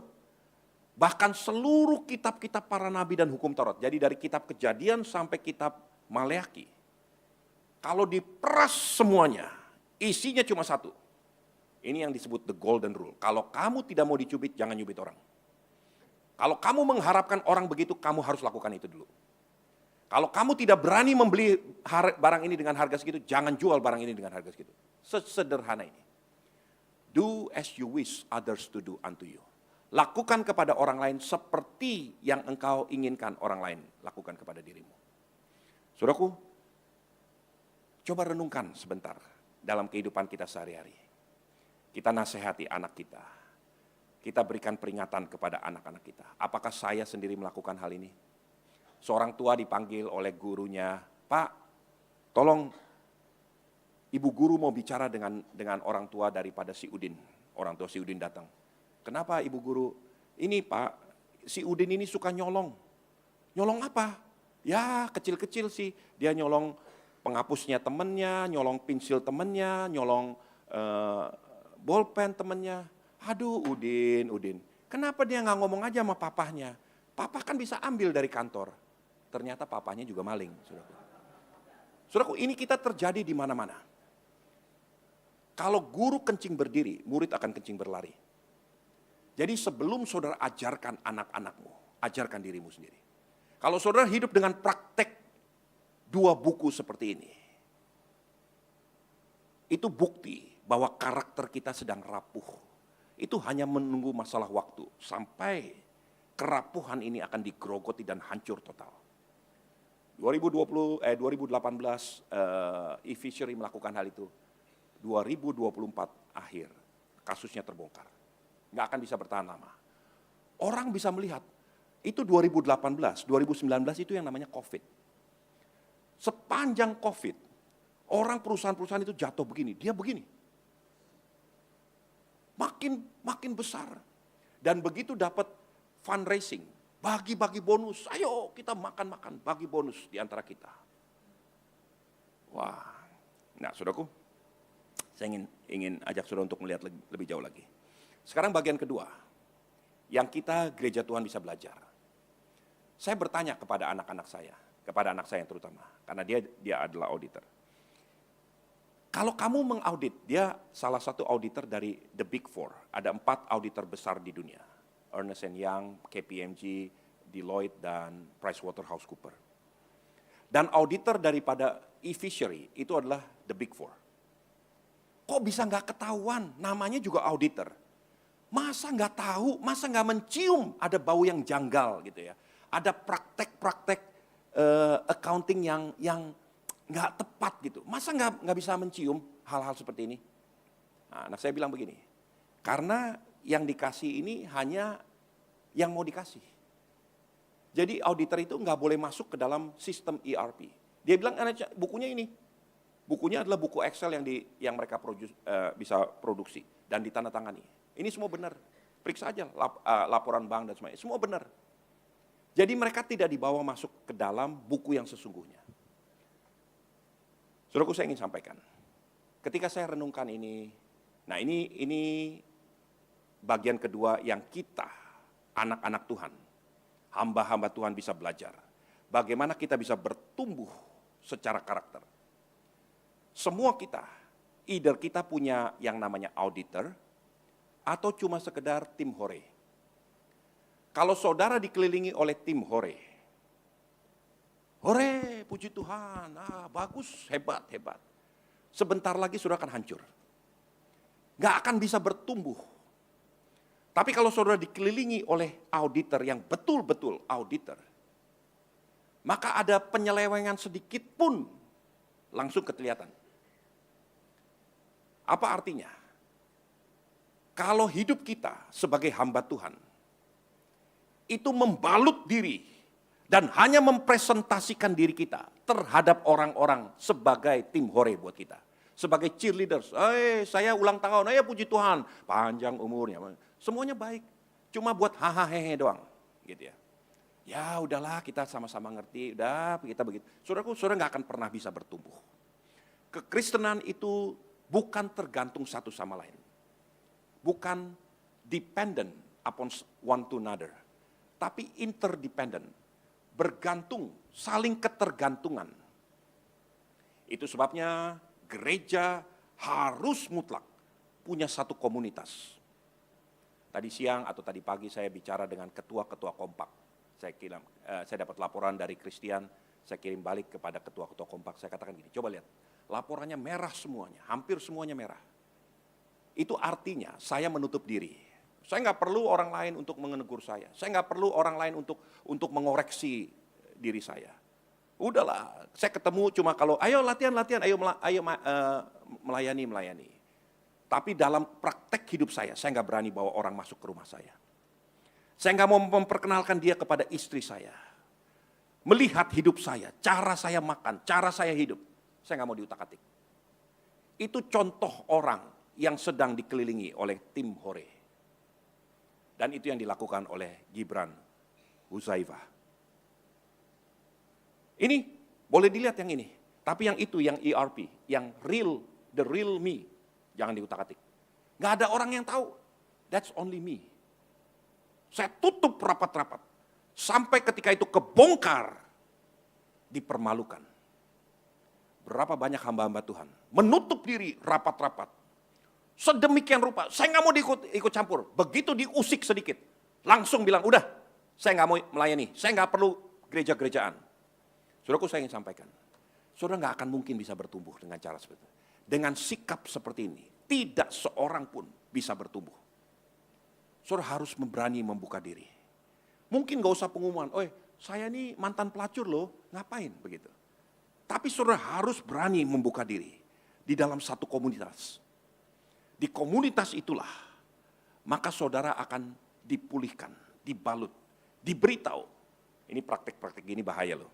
bahkan seluruh kitab-kitab para nabi dan hukum Taurat, jadi dari kitab Kejadian sampai kitab Maleakhi, kalau diperas semuanya, isinya cuma satu. Ini yang disebut the golden rule. Kalau kamu tidak mau dicubit, jangan nyubit orang. Kalau kamu mengharapkan orang begitu, kamu harus lakukan itu dulu. Kalau kamu tidak berani membeli barang ini dengan harga segitu, jangan jual barang ini dengan harga segitu. Sesederhana ini. Do as you wish others to do unto you. Lakukan kepada orang lain seperti yang engkau inginkan orang lain lakukan kepada dirimu. Saudaraku, Coba renungkan sebentar dalam kehidupan kita sehari-hari. Kita nasihati anak kita. Kita berikan peringatan kepada anak-anak kita. Apakah saya sendiri melakukan hal ini? Seorang tua dipanggil oleh gurunya, "Pak, tolong ibu guru mau bicara dengan orang tua daripada si Udin." Orang tua si Udin datang. "Kenapa ibu guru?" "Ini Pak, si Udin ini suka nyolong." "Nyolong apa?" "Ya kecil-kecil sih, dia nyolong penghapusnya temennya, nyolong pensil temennya, nyolong bolpen temennya." "Aduh Udin, kenapa dia nggak ngomong aja sama papahnya? Papa kan bisa ambil dari kantor." Ternyata papahnya juga maling, saudaraku. Saudaraku, ini kita terjadi di mana-mana. Kalau guru kencing berdiri, murid akan kencing berlari. Jadi sebelum saudara ajarkan anak-anakmu, ajarkan dirimu sendiri. Kalau saudara hidup dengan praktek 2 buku seperti ini, itu bukti bahwa karakter kita sedang rapuh. Itu hanya menunggu masalah waktu sampai kerapuhan ini akan digerogoti dan hancur total. 2018 e-fishery melakukan hal itu. 2024 akhir kasusnya terbongkar. Nggak akan bisa bertahan lama. Orang bisa melihat itu 2018, 2019 itu yang namanya COVID. Sepanjang COVID, orang perusahaan-perusahaan itu jatuh begini, dia begini. Makin besar. Dan begitu dapat fundraising, bagi-bagi bonus, ayo kita makan-makan, bagi bonus di antara kita. Wah, nah saudaraku, saya ingin ajak saudara untuk melihat lebih jauh lagi. Sekarang bagian kedua, yang kita gereja Tuhan bisa belajar. Saya bertanya kepada anak-anak saya, kepada anak saya yang terutama, karena dia adalah auditor. Kalau kamu mengaudit, dia salah satu auditor dari The Big Four. Ada 4 auditor besar di dunia. Ernst & Young, KPMG, Deloitte, dan PricewaterhouseCoopers. Dan auditor daripada e-fishery itu adalah The Big Four. Kok bisa nggak ketahuan? Namanya juga auditor. Masa nggak tahu, masa nggak mencium ada bau yang janggal gitu ya. Ada praktek-praktek accounting yang nggak tepat gitu. Masa nggak bisa mencium hal-hal seperti ini? Nah, anak saya bilang begini, karena yang dikasih ini hanya yang mau dikasih. Jadi auditor itu nggak boleh masuk ke dalam sistem ERP. Dia bilang, bukunya ini. Bukunya adalah buku Excel yang mereka bisa produksi dan ditandatangani. Ini semua benar. Periksa aja laporan bank dan semuanya. Semua benar. Jadi mereka tidak dibawa masuk ke dalam buku yang sesungguhnya. Saudaraku, saya ingin sampaikan. Ketika saya renungkan ini, nah ini bagian kedua yang kita, anak-anak Tuhan, hamba-hamba Tuhan bisa belajar. Bagaimana kita bisa bertumbuh secara karakter. Semua kita, either kita punya yang namanya auditor, atau cuma sekedar tim hore. Kalau saudara dikelilingi oleh tim hore, hore, puji Tuhan, bagus, hebat. Sebentar lagi saudara akan hancur. Nggak akan bisa bertumbuh. Tapi kalau saudara dikelilingi oleh auditor yang betul-betul auditor, maka ada penyelewengan sedikit pun langsung kelihatan. Apa artinya? Kalau hidup kita sebagai hamba Tuhan, itu membalut diri dan hanya mempresentasikan diri kita terhadap orang-orang sebagai tim hore buat kita. Sebagai cheerleaders, saya ulang tahun, puji Tuhan, panjang umurnya. Semuanya baik, cuma buat hahaha doang, gitu ya. Ya udahlah, kita sama-sama ngerti, udah kita begitu. Saudaraku, saudara nggak akan pernah bisa bertumbuh. Kekristenan itu bukan tergantung satu sama lain, bukan dependent upon one to another, tapi interdependent, bergantung, saling ketergantungan. Itu sebabnya gereja harus mutlak punya satu komunitas. Tadi siang atau tadi pagi saya bicara dengan ketua-ketua kompak. Saya dapat laporan dari Christian, saya kirim balik kepada ketua-ketua kompak. Saya katakan gini, coba lihat, laporannya merah semuanya, hampir semuanya merah. Itu artinya saya menutup diri. Saya nggak perlu orang lain untuk menegur saya. Saya nggak perlu orang lain untuk mengoreksi diri saya. Udahlah, saya ketemu cuma kalau ayo latihan, melayani. Tapi dalam praktek hidup saya nggak berani bawa orang masuk ke rumah saya. Saya nggak mau memperkenalkan dia kepada istri saya. Melihat hidup saya, cara saya makan, cara saya hidup, saya nggak mau diutak-atik. Itu contoh orang yang sedang dikelilingi oleh tim Hore. Dan itu yang dilakukan oleh Gibran Huzaifah. Ini boleh dilihat yang ini, tapi yang itu, yang ERP, yang real, the real me, jangan diutak-atik. Nggak ada orang yang tahu, that's only me. Saya tutup rapat-rapat, sampai ketika itu kebongkar, dipermalukan. Berapa banyak hamba-hamba Tuhan menutup diri rapat-rapat, sedemikian rupa, saya nggak mau ikut campur. Begitu diusik sedikit, langsung bilang, udah, saya nggak mau melayani, saya nggak perlu gereja-gerejaan. Saudaraku, saya ingin sampaikan, saudara nggak akan mungkin bisa bertumbuh dengan cara seperti itu. Dengan sikap seperti ini, tidak seorang pun bisa bertumbuh. Saudara harus berani membuka diri. Mungkin nggak usah pengumuman, saya ini mantan pelacur loh, ngapain begitu. Tapi saudara harus berani membuka diri di dalam satu komunitas. Di komunitas itulah, maka saudara akan dipulihkan, dibalut, diberitahu. Ini praktek-praktek gini bahaya loh.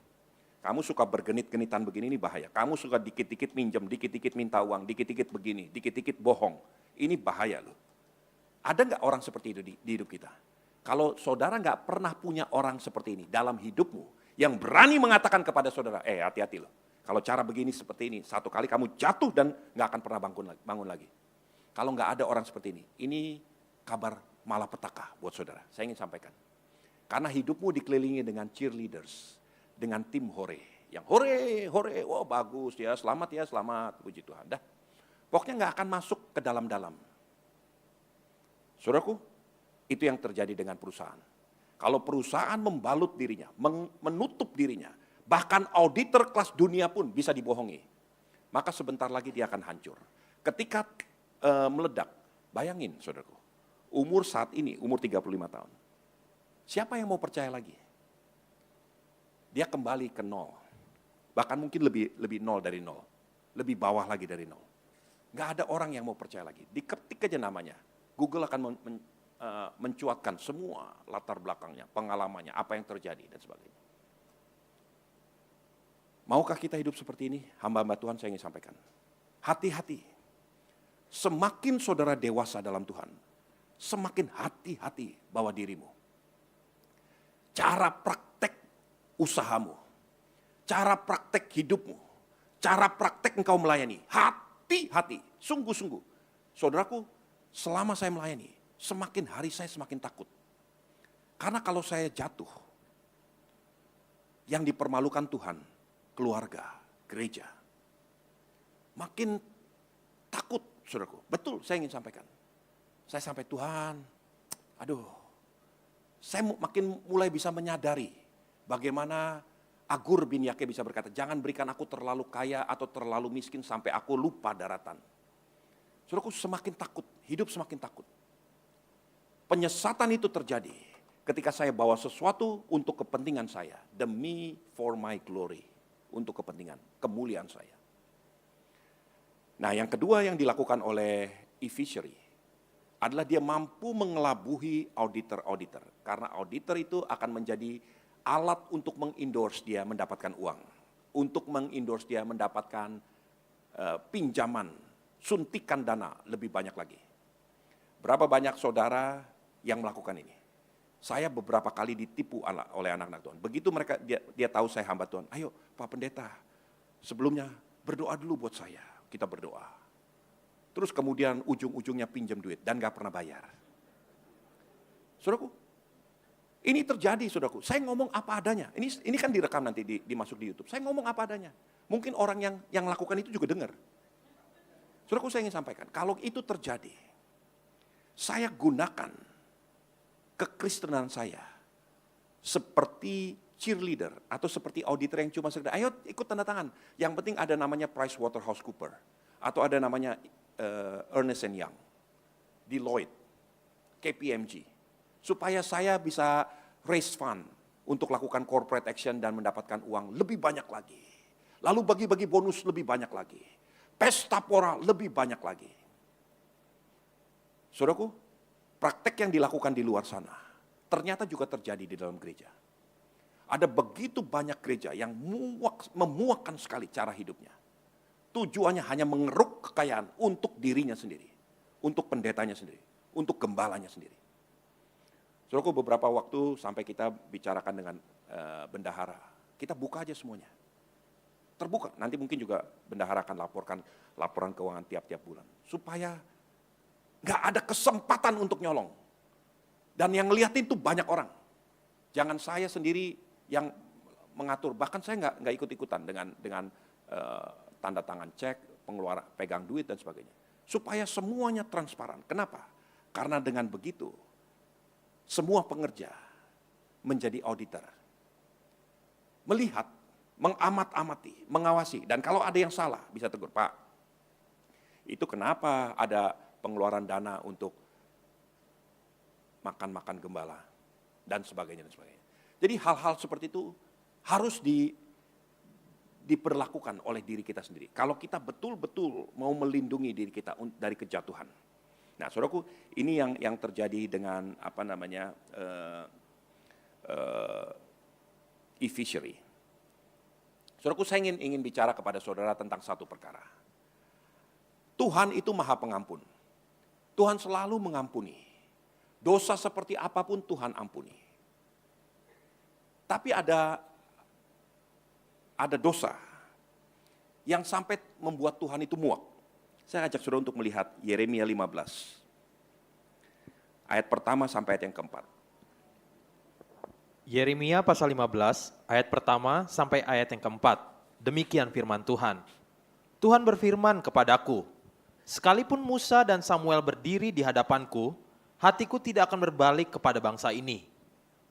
Kamu suka bergenit-genitan begini, ini bahaya. Kamu suka dikit-dikit minjem, dikit-dikit minta uang, dikit-dikit begini, dikit-dikit bohong. Ini bahaya loh. Ada nggak orang seperti itu di hidup kita? Kalau saudara nggak pernah punya orang seperti ini dalam hidupmu, yang berani mengatakan kepada saudara, hati-hati loh. Kalau cara begini seperti ini, satu kali kamu jatuh dan nggak akan pernah bangun lagi. Kalau nggak ada orang seperti ini kabar malapetaka buat saudara. Saya ingin sampaikan. Karena hidupmu dikelilingi dengan cheerleaders, dengan tim Hore. Yang hore, wah bagus ya, selamat, puji Tuhan. Dah, pokoknya nggak akan masuk ke dalam-dalam. Saudaraku, itu yang terjadi dengan perusahaan. Kalau perusahaan membalut dirinya, menutup dirinya, bahkan auditor kelas dunia pun bisa dibohongi, maka sebentar lagi dia akan hancur. Ketika meledak, bayangin saudaraku, umur saat ini, umur 35 tahun. Siapa yang mau percaya lagi? Dia kembali ke nol. Bahkan mungkin lebih nol dari nol. Lebih bawah lagi dari nol. Nggak ada orang yang mau percaya lagi. Diketik aja namanya. Google akan mencuatkan semua latar belakangnya, pengalamannya, apa yang terjadi, dan sebagainya. Maukah kita hidup seperti ini? Hamba-hamba Tuhan, saya ingin sampaikan. Hati-hati. Semakin saudara dewasa dalam Tuhan, semakin hati-hati bawa dirimu. Cara praktek usahamu, cara praktek hidupmu, cara praktek engkau melayani, hati-hati, sungguh-sungguh. Saudaraku, selama saya melayani, semakin hari saya semakin takut. Karena kalau saya jatuh, yang dipermalukan Tuhan, keluarga, gereja. Makin takut, saudaraku. Betul, saya ingin sampaikan. Saya sampai Tuhan, saya makin mulai bisa menyadari bagaimana Agur bin Yake bisa berkata, jangan berikan aku terlalu kaya atau terlalu miskin sampai aku lupa daratan. Saudaraku, semakin takut, hidup semakin takut. Penyesatan itu terjadi ketika saya bawa sesuatu untuk kepentingan saya. Demi for my glory. Untuk kepentingan, kemuliaan saya. Nah, yang kedua yang dilakukan oleh e-fishery adalah dia mampu mengelabuhi auditor-auditor. Karena auditor itu akan menjadi alat untuk meng-endorse dia mendapatkan uang. Untuk meng-endorse dia mendapatkan pinjaman, suntikan dana lebih banyak lagi. Berapa banyak saudara yang melakukan ini? Saya beberapa kali ditipu oleh anak-anak Tuhan. Begitu dia tahu saya hamba Tuhan, ayo Pak Pendeta, sebelumnya berdoa dulu buat saya. Kita berdoa. Terus kemudian ujung-ujungnya pinjam duit dan gak pernah bayar. Saudaraku, ini terjadi saudaraku. Saya ngomong apa adanya. Ini kan direkam nanti dimasuk di YouTube. Saya ngomong apa adanya. Mungkin orang yang lakukan itu juga dengar. Saudaraku, saya ingin sampaikan, kalau itu terjadi, saya gunakan kekristenan saya seperti cheerleader atau seperti auditor yang cuma sekedar, ayo ikut tanda tangan. Yang penting ada namanya PricewaterhouseCoopers atau ada namanya Ernst & Young, Deloitte, KPMG, supaya saya bisa raise fund untuk lakukan corporate action dan mendapatkan uang lebih banyak lagi. Lalu bagi-bagi bonus lebih banyak lagi. Pesta pora lebih banyak lagi. Saudaraku, praktek yang dilakukan di luar sana ternyata juga terjadi di dalam gereja. Ada begitu banyak gereja yang memuakkan sekali cara hidupnya. Tujuannya hanya mengeruk kekayaan untuk dirinya sendiri, untuk pendetanya sendiri, untuk gembalanya sendiri. Saudaraku, beberapa waktu sampai kita bicarakan dengan bendahara, kita buka aja semuanya. Terbuka, nanti mungkin juga bendahara akan laporkan laporan keuangan tiap-tiap bulan. Supaya nggak ada kesempatan untuk nyolong. Dan yang ngeliatin tuh banyak orang. Jangan saya sendiri yang mengatur, bahkan saya nggak ikut-ikutan dengan tanda tangan cek, pengeluaran, pegang duit dan sebagainya. Supaya semuanya transparan. Kenapa? Karena dengan begitu, semua pengerja menjadi auditor. Melihat, mengamat-amati, mengawasi. Dan kalau ada yang salah, bisa tegur, Pak, itu kenapa ada pengeluaran dana untuk makan-makan gembala, dan sebagainya, dan sebagainya. Jadi hal-hal seperti itu harus diperlakukan oleh diri kita sendiri. Kalau kita betul-betul mau melindungi diri kita dari kejatuhan. Nah, saudaraku, ini yang terjadi dengan e-fishery. Saudaraku, saya ingin bicara kepada saudara tentang satu perkara. Tuhan itu Maha Pengampun. Tuhan selalu mengampuni. Dosa seperti apapun Tuhan ampuni. Tapi ada dosa yang sampai membuat Tuhan itu muak. Saya ajak saudara untuk melihat Yeremia 15. Ayat pertama sampai ayat yang keempat. Yeremia pasal 15, ayat pertama sampai ayat yang keempat. Demikian firman Tuhan. Tuhan berfirman kepadaku, sekalipun Musa dan Samuel berdiri di hadapanku, hatiku tidak akan berbalik kepada bangsa ini.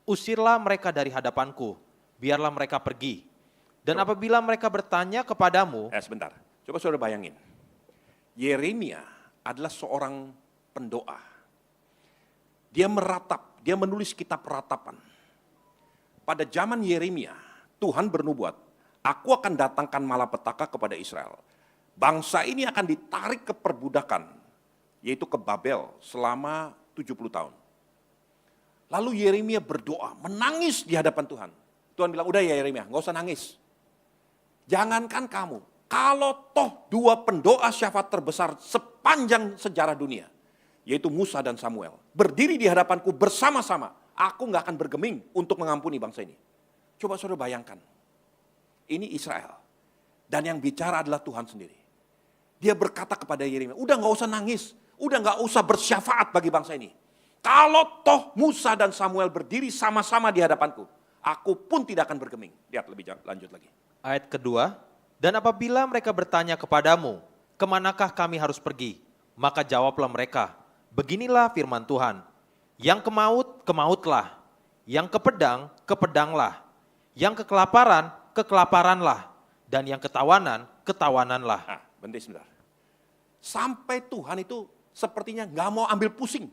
Usirlah mereka dari hadapanku, biarlah mereka pergi. Dan apabila mereka bertanya kepadamu... Sebentar, coba saudara bayangin. Yeremia adalah seorang pendoa. Dia meratap, dia menulis kitab ratapan. Pada zaman Yeremia, Tuhan bernubuat, aku akan datangkan malapetaka kepada Israel. Bangsa ini akan ditarik ke perbudakan, yaitu ke Babel selama 70 tahun. Lalu Yeremia berdoa, menangis di hadapan Tuhan. Tuhan bilang, udah ya Yeremia, nggak usah nangis. Jangankan kamu, kalau toh dua pendoa syafaat terbesar sepanjang sejarah dunia, yaitu Musa dan Samuel, berdiri di hadapanku bersama-sama, aku nggak akan bergeming untuk mengampuni bangsa ini. Coba saudara bayangkan, ini Israel, dan yang bicara adalah Tuhan sendiri. Dia berkata kepada Yeremia, udah nggak usah nangis, udah nggak usah bersyafaat bagi bangsa ini. Kalau toh Musa dan Samuel berdiri sama-sama di hadapanku, aku pun tidak akan bergeming. Lihat lebih lanjut lagi. Ayat kedua, dan apabila mereka bertanya kepadamu, kemanakah kami harus pergi? Maka jawablah mereka, beginilah firman Tuhan, yang ke maut, ke mautlah, yang ke pedang, ke pedanglah, yang ke kelaparan, ke kelaparanlah, dan yang ketawanan, ketawananlah. Nah, bentar sebentar. Sampai Tuhan itu sepertinya nggak mau ambil pusing.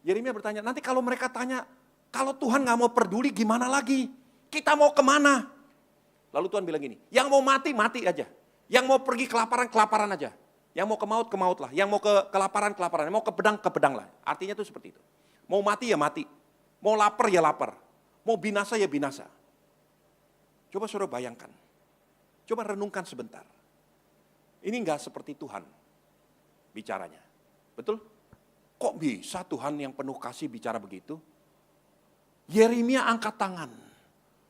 Yeremia bertanya, nanti kalau mereka tanya, kalau Tuhan nggak mau peduli gimana lagi? Kita mau kemana? Lalu Tuhan bilang gini, yang mau mati, mati aja. Yang mau pergi kelaparan, kelaparan aja. Yang mau ke maut lah. Yang mau ke kelaparan, kelaparan. Yang mau ke pedang lah. Artinya itu seperti itu. Mau mati ya mati. Mau lapar ya lapar. Mau binasa ya binasa. Coba saudara bayangkan. Coba renungkan sebentar. Ini enggak seperti Tuhan bicaranya. Betul? Kok bisa Tuhan yang penuh kasih bicara begitu? Yeremia angkat tangan.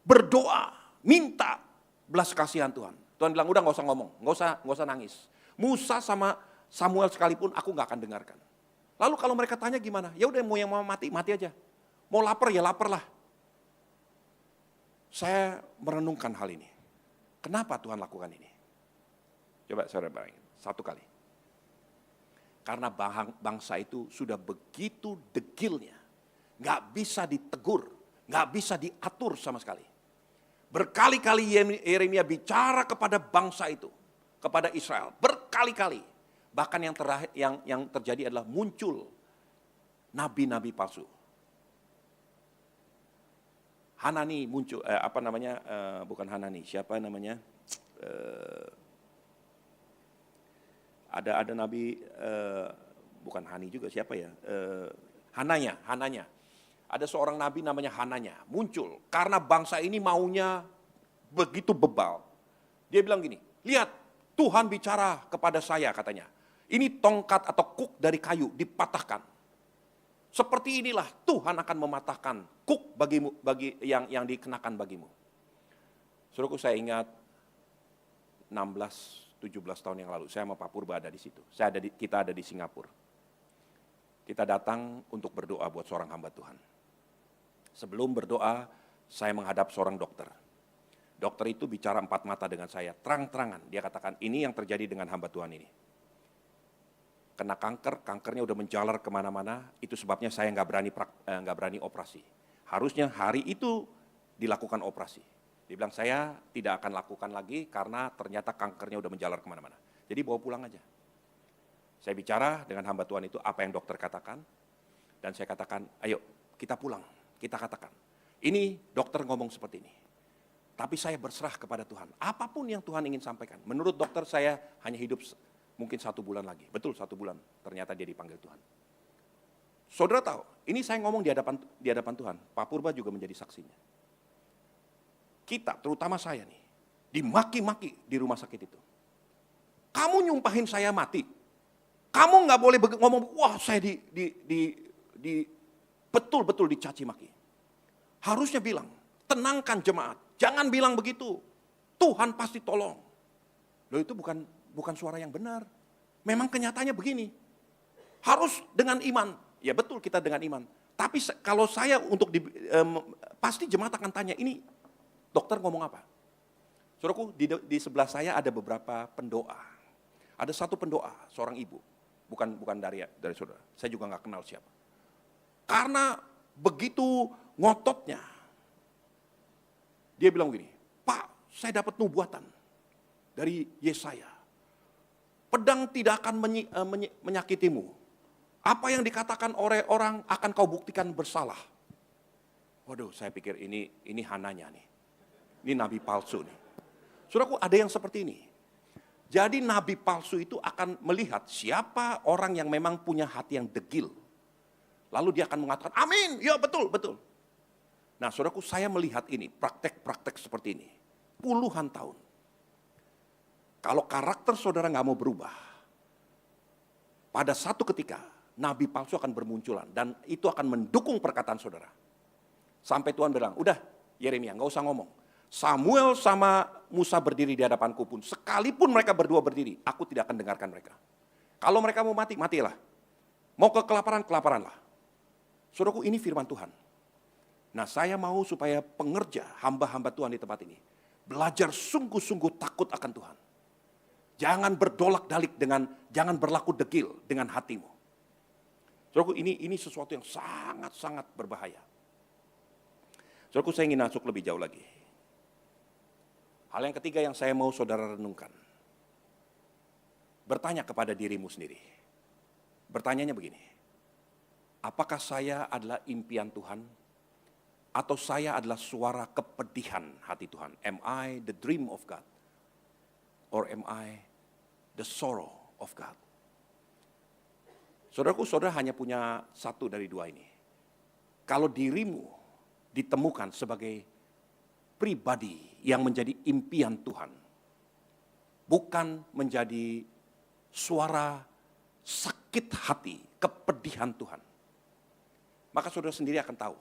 Berdoa. Minta belas kasihan Tuhan. Tuhan bilang, udah gak usah ngomong. Gak usah nangis. Musa sama Samuel sekalipun aku gak akan dengarkan. Lalu kalau mereka tanya gimana? Ya udah mau yang mau mati, mati aja. Mau lapar ya lapar lah. Saya merenungkan hal ini. Kenapa Tuhan lakukan ini? Coba saudara bayangin, satu kali. Karena bangsa itu sudah begitu degilnya. Gak bisa ditegur, gak bisa diatur sama sekali. Berkali-kali Yeremia bicara kepada bangsa itu, kepada Israel, berkali-kali. Bahkan yang terjadi adalah muncul nabi-nabi palsu. Hanani muncul, bukan Hanani, siapa namanya? Ada nabi, bukan Hani juga, siapa ya? Hananya. Ada seorang nabi namanya Hananya, muncul karena bangsa ini maunya begitu bebal. Dia bilang gini, lihat Tuhan bicara kepada saya katanya, ini tongkat atau kuk dari kayu dipatahkan. Seperti inilah Tuhan akan mematahkan kuk bagimu, bagi yang dikenakan bagimu. Saudaraku, saya ingat 16-17 tahun yang lalu, saya sama Pak Purba ada di situ. Kita ada di Singapura. Kita datang untuk berdoa buat seorang hamba Tuhan. Sebelum berdoa, saya menghadap seorang dokter. Dokter itu bicara empat mata dengan saya, terang-terangan. Dia katakan, ini yang terjadi dengan hamba Tuhan ini. Kena kankernya udah menjalar kemana-mana, itu sebabnya saya nggak berani operasi. Harusnya hari itu dilakukan operasi. Dia bilang, saya tidak akan lakukan lagi karena ternyata kankernya udah menjalar kemana-mana. Jadi bawa pulang aja. Saya bicara dengan hamba Tuhan itu apa yang dokter katakan, dan saya katakan, ayo kita pulang, kita katakan. Ini dokter ngomong seperti ini. Tapi saya berserah kepada Tuhan. Apapun yang Tuhan ingin sampaikan. Menurut dokter saya hanya hidup mungkin 1 bulan lagi. Betul 1 bulan, ternyata dia dipanggil Tuhan. Saudara tahu, ini saya ngomong di hadapan Tuhan. Pak Purba juga menjadi saksinya. Kita, terutama saya nih, dimaki-maki di rumah sakit itu. Kamu nyumpahin saya mati. Kamu nggak boleh ngomong, wah saya betul-betul dicaci maki. Harusnya bilang, tenangkan jemaat, jangan bilang begitu. Tuhan pasti tolong. Loh itu bukan suara yang benar. Memang kenyataannya begini. Harus dengan iman. Ya betul kita dengan iman. Tapi kalau saya pasti jemaat akan tanya, ini dokter ngomong apa? Saudaraku, di sebelah saya ada beberapa pendoa. Ada satu pendoa, seorang ibu. Bukan dari saudara. Saya juga nggak kenal siapa. Karena begitu ngototnya. Dia bilang begini, Pak, saya dapat nubuatan dari Yesaya. Pedang tidak akan menyakitimu. Apa yang dikatakan oleh orang akan kau buktikan bersalah. Waduh, saya pikir ini Hananya nih. Ini nabi palsu nih. Saudaraku, ada yang seperti ini. Jadi nabi palsu itu akan melihat siapa orang yang memang punya hati yang degil. Lalu dia akan mengatakan, amin, ya betul. Nah saudaraku, saya melihat ini, praktek-praktek seperti ini. Puluhan tahun. Kalau karakter saudara nggak mau berubah, pada satu ketika nabi palsu akan bermunculan dan itu akan mendukung perkataan saudara. Sampai Tuhan bilang, udah Yeremia nggak usah ngomong. Samuel sama Musa berdiri di hadapanku pun, sekalipun mereka berdua berdiri, aku tidak akan dengarkan mereka. Kalau mereka mau mati, matilah. Mau ke kelaparan, kelaparanlah. Saudaraku, ini firman Tuhan. Nah saya mau supaya pengerja, hamba-hamba Tuhan di tempat ini, belajar sungguh-sungguh takut akan Tuhan. Jangan berdolak-dalik jangan berlaku degil dengan hatimu. Saudaraku, ini sesuatu yang sangat-sangat berbahaya. Saudaraku, saya ingin masuk lebih jauh lagi. Hal yang ketiga yang saya mau saudara renungkan. Bertanya kepada dirimu sendiri. Bertanyanya begini. Apakah saya adalah impian Tuhan? Atau saya adalah suara kepedihan hati Tuhan? Am I the dream of God? Or am I the sorrow of God? Saudaraku, saudara hanya punya satu dari dua ini. Kalau dirimu ditemukan sebagai pribadi yang menjadi impian Tuhan, bukan menjadi suara sakit hati, kepedihan Tuhan, maka saudara sendiri akan tahu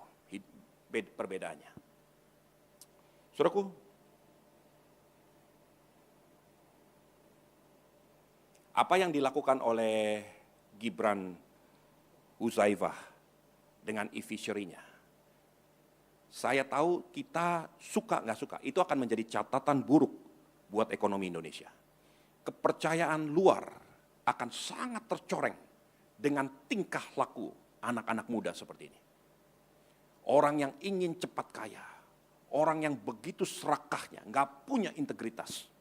perbedaannya. Saudaraku, apa yang dilakukan oleh Gibran Huzaifah dengan e-fishery-nya, saya tahu kita suka nggak suka, itu akan menjadi catatan buruk buat ekonomi Indonesia. Kepercayaan luar akan sangat tercoreng dengan tingkah laku anak-anak muda seperti ini. Orang yang ingin cepat kaya, orang yang begitu serakahnya, nggak punya integritas.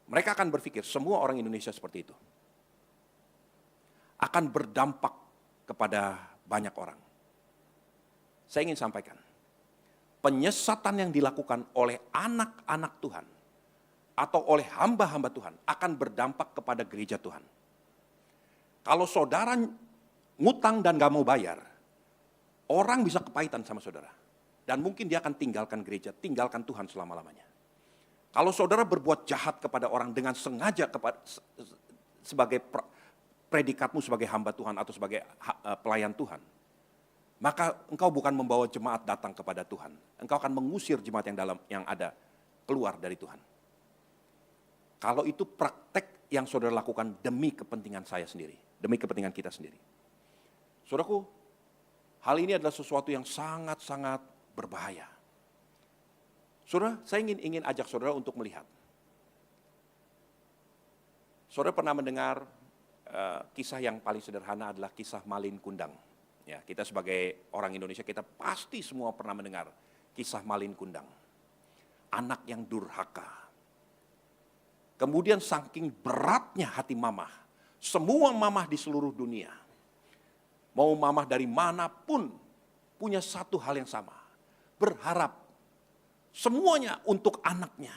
Mereka akan berpikir semua orang Indonesia seperti itu. Akan berdampak kepada banyak orang. Saya ingin sampaikan, penyesatan yang dilakukan oleh anak-anak Tuhan atau oleh hamba-hamba Tuhan akan berdampak kepada gereja Tuhan. Kalau saudara ngutang dan gak mau bayar, orang bisa kepahitan sama saudara. Dan mungkin dia akan tinggalkan gereja, tinggalkan Tuhan selama-lamanya. Kalau saudara berbuat jahat kepada orang dengan sengaja sebagai predikatmu sebagai hamba Tuhan atau sebagai pelayan Tuhan, maka engkau bukan membawa jemaat datang kepada Tuhan. Engkau akan mengusir jemaat yang ada keluar dari Tuhan. Kalau itu praktek yang saudara lakukan demi kepentingan saya sendiri, demi kepentingan kita sendiri. Saudaraku, hal ini adalah sesuatu yang sangat-sangat berbahaya. Saudara, saya ingin ajak saudara untuk melihat. Saudara pernah mendengar kisah yang paling sederhana adalah kisah Malin Kundang. Ya, kita sebagai orang Indonesia, kita pasti semua pernah mendengar kisah Malin Kundang. Anak yang durhaka. Kemudian saking beratnya hati mamah, semua mamah di seluruh dunia, mau mamah dari manapun, punya satu hal yang sama. Berharap semuanya untuk anaknya.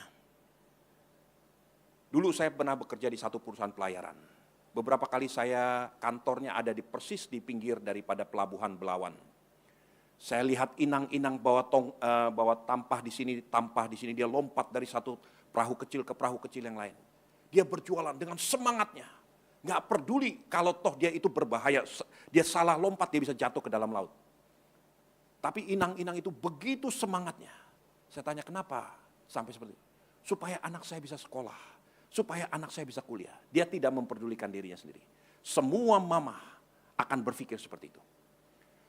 Dulu saya pernah bekerja di satu perusahaan pelayaran. Beberapa kali saya kantornya ada persis di pinggir daripada pelabuhan Belawan. Saya lihat inang-inang bawa tampah di sini, dia lompat dari satu perahu kecil ke perahu kecil yang lain. Dia berjualan dengan semangatnya. Nggak peduli kalau toh dia itu berbahaya, dia salah lompat, dia bisa jatuh ke dalam laut. Tapi inang-inang itu begitu semangatnya. Saya tanya kenapa sampai seperti itu? Supaya anak saya bisa sekolah, supaya anak saya bisa kuliah. Dia tidak memperdulikan dirinya sendiri. Semua mama akan berpikir seperti itu.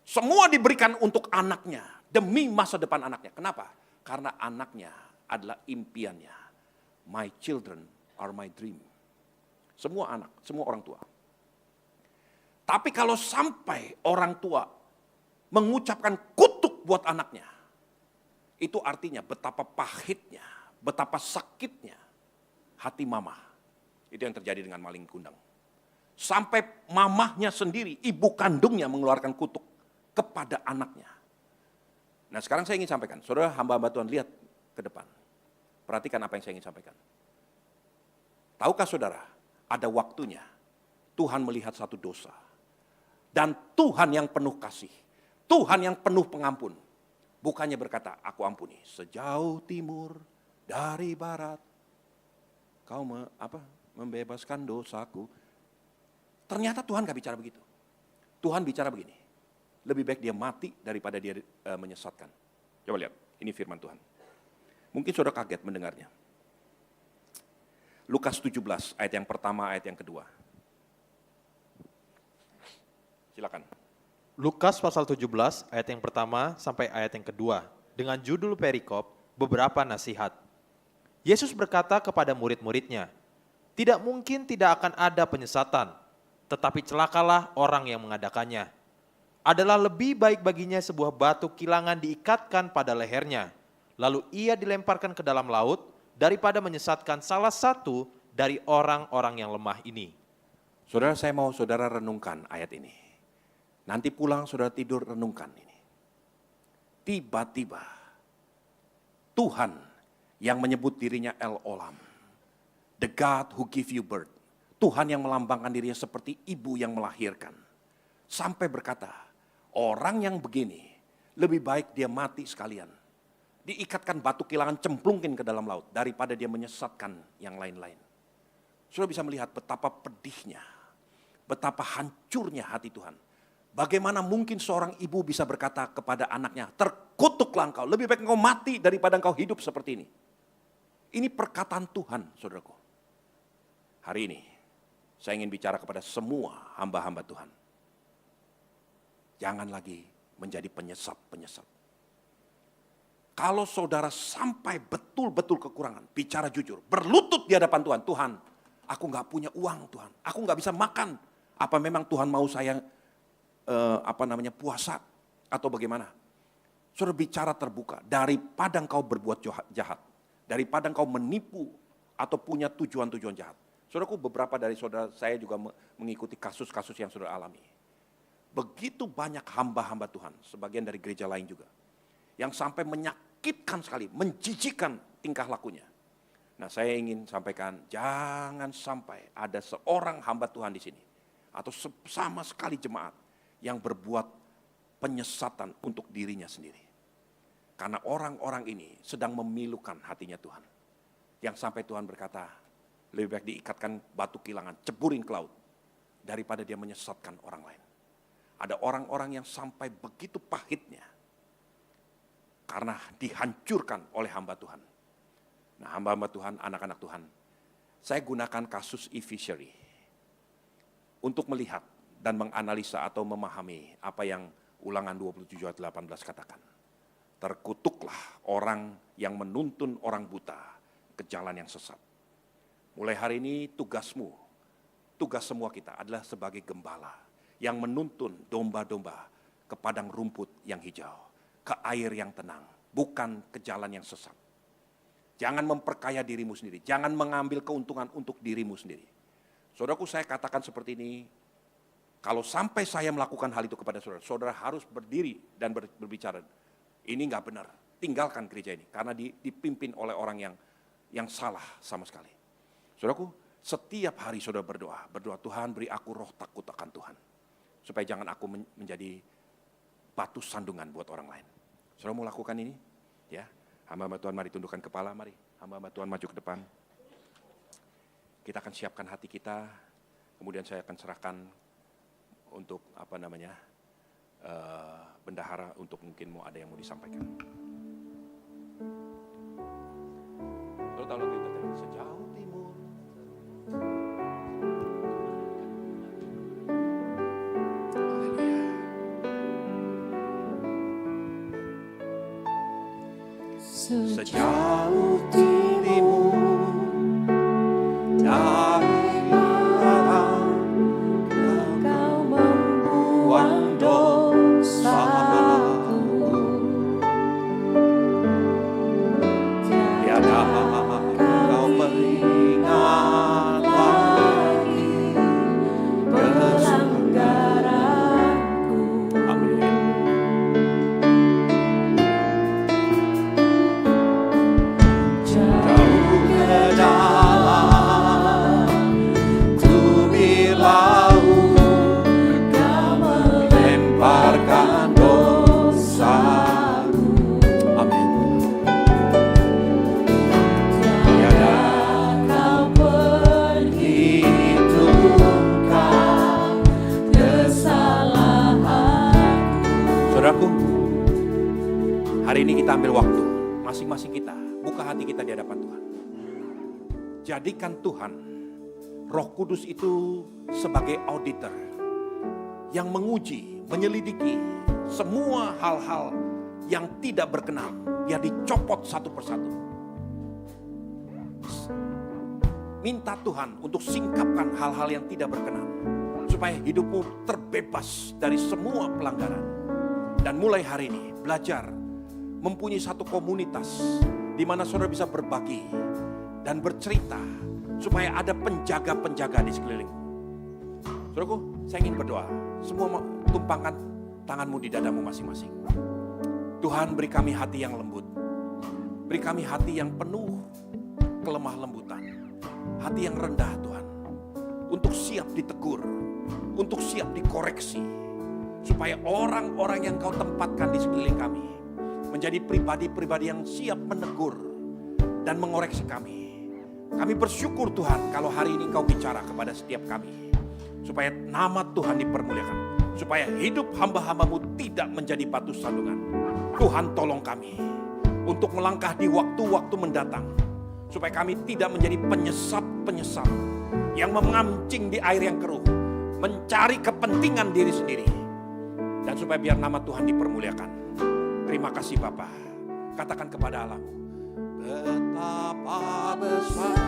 Semua diberikan untuk anaknya, demi masa depan anaknya. Kenapa? Karena anaknya adalah impiannya. My children are my dream. Semua anak, semua orang tua. Tapi kalau sampai orang tua mengucapkan kutuk buat anaknya, itu artinya betapa pahitnya, betapa sakitnya hati mama. Itu yang terjadi dengan Malin Kundang. Sampai mamahnya sendiri, ibu kandungnya mengeluarkan kutuk kepada anaknya. Nah sekarang saya ingin sampaikan, saudara hamba-hamba Tuhan, lihat ke depan. Perhatikan apa yang saya ingin sampaikan. Tahukah saudara, ada waktunya Tuhan melihat satu dosa. Dan Tuhan yang penuh kasih, Tuhan yang penuh pengampun. Bukannya berkata, aku ampuni sejauh timur dari barat. Kau membebaskan dosaku. Ternyata Tuhan gak bicara begitu. Tuhan bicara begini, lebih baik dia mati daripada dia menyesatkan. Coba lihat, ini firman Tuhan. Mungkin saudara kaget mendengarnya. Lukas 17, ayat yang pertama, ayat yang kedua. Silakan. Lukas pasal 17 ayat yang pertama sampai ayat yang kedua. Dengan judul perikop, beberapa nasihat. Yesus berkata kepada murid-muridnya, tidak mungkin tidak akan ada penyesatan, tetapi celakalah orang yang mengadakannya. Adalah lebih baik baginya sebuah batu kilangan diikatkan pada lehernya, lalu ia dilemparkan ke dalam laut, daripada menyesatkan salah satu dari orang-orang yang lemah ini. Saudara, saya mau saudara renungkan ayat ini. Nanti pulang saudara tidur renungkan ini. Tiba-tiba Tuhan yang menyebut dirinya El Olam, the God who give you birth, Tuhan yang melambangkan dirinya seperti ibu yang melahirkan, sampai berkata, orang yang begini lebih baik dia mati sekalian, diikatkan batu kilangan, cemplungin ke dalam laut, daripada dia menyesatkan yang lain-lain. Saudara bisa melihat betapa pedihnya, betapa hancurnya hati Tuhan. Bagaimana mungkin seorang ibu bisa berkata kepada anaknya, terkutuklah engkau, lebih baik engkau mati daripada engkau hidup seperti ini. Ini perkataan Tuhan, saudaraku. Hari ini, saya ingin bicara kepada semua hamba-hamba Tuhan. Jangan lagi menjadi penyesat-penyesat. Kalau saudara sampai betul-betul kekurangan, bicara jujur, berlutut di hadapan Tuhan. Tuhan, aku gak punya uang Tuhan, aku gak bisa makan. Apa memang Tuhan mau saya puasa atau bagaimana? Saudara bicara terbuka, daripada engkau berbuat jahat, daripada engkau menipu atau punya tujuan-tujuan jahat. Saudaraku, beberapa dari saudara saya juga mengikuti kasus-kasus yang saudara alami. Begitu banyak hamba-hamba Tuhan, sebagian dari gereja lain juga, yang sampai menyakitkan sekali, menjijikkan tingkah lakunya. Nah, saya ingin sampaikan, jangan sampai ada seorang hamba Tuhan di sini, atau sama sekali jemaat, yang berbuat penyesatan untuk dirinya sendiri. Karena orang-orang ini sedang memilukan hatinya Tuhan. Yang sampai Tuhan berkata, lebih baik diikatkan batu kilangan, ceburin ke laut, daripada dia menyesatkan orang lain. Ada orang-orang yang sampai begitu pahitnya, karena dihancurkan oleh hamba Tuhan. Nah, hamba-hamba Tuhan, anak-anak Tuhan, saya gunakan kasus e-fishery untuk melihat dan menganalisa atau memahami apa yang Ulangan 27 ayat 18 katakan. Terkutuklah orang yang menuntun orang buta ke jalan yang sesat. Mulai hari ini tugasmu, tugas semua kita adalah sebagai gembala yang menuntun domba-domba ke padang rumput yang hijau, ke air yang tenang, bukan ke jalan yang sesat. Jangan memperkaya dirimu sendiri, jangan mengambil keuntungan untuk dirimu sendiri. Saudaraku, saya katakan seperti ini, kalau sampai saya melakukan hal itu kepada saudara, saudara harus berdiri dan berbicara, ini nggak benar, tinggalkan gereja ini, karena dipimpin oleh orang yang salah sama sekali. Saudaraku, setiap hari saudara berdoa, Tuhan beri aku roh takut akan Tuhan, supaya jangan aku menjadi batu sandungan buat orang lain. Saudara mau lakukan ini? Ya, hamba-hamba Tuhan mari tundukkan kepala, mari hamba-hamba Tuhan maju ke depan. Kita akan siapkan hati kita, kemudian saya akan serahkan untuk bendahara untuk mungkin mau ada yang mau disampaikan. Saudara tahu lagu itu tadi, sejauh timur. Sejauh timur dari barat, Engkau membuang dosaku. Tiada Engkau mengingat lagi pelanggaranku. Amin. Saudaraku, hari ini kita ambil waktu, masing-masing kita, buka hati kita di hadapan Tuhan. Jadikan Tuhan, Roh Kudus itu sebagai auditor, yang menguji, menyelidiki semua hal-hal yang tidak berkenan, dia dicopot satu persatu. Minta Tuhan untuk singkapkan hal-hal yang tidak berkenan, supaya hidupmu terbebas dari semua pelanggaran. Dan mulai hari ini belajar mempunyai satu komunitas di mana saudara bisa berbagi dan bercerita supaya ada penjaga-penjaga di sekeliling. Saudaraku, saya ingin berdoa. Semua tumpangkan tanganmu di dadamu masing-masing. Tuhan, beri kami hati yang lembut. Beri kami hati yang penuh kelemah lembutan. Hati yang rendah Tuhan. Untuk siap ditegur, untuk siap dikoreksi. Supaya orang-orang yang Kau tempatkan di sekeliling kami menjadi pribadi-pribadi yang siap menegur dan mengoreksi kami. Kami bersyukur Tuhan kalau hari ini Kau bicara kepada setiap kami. Supaya nama Tuhan dipermuliakan. Supaya hidup hamba-hamba-Mu tidak menjadi batu sandungan. Tuhan tolong kami untuk melangkah di waktu-waktu mendatang. Supaya kami tidak menjadi penyesat-penyesat yang memancing di air yang keruh. Mencari kepentingan diri sendiri. Dan supaya biar nama Tuhan dipermuliakan. Terima kasih Bapa. Katakan kepada Allah, betapa besar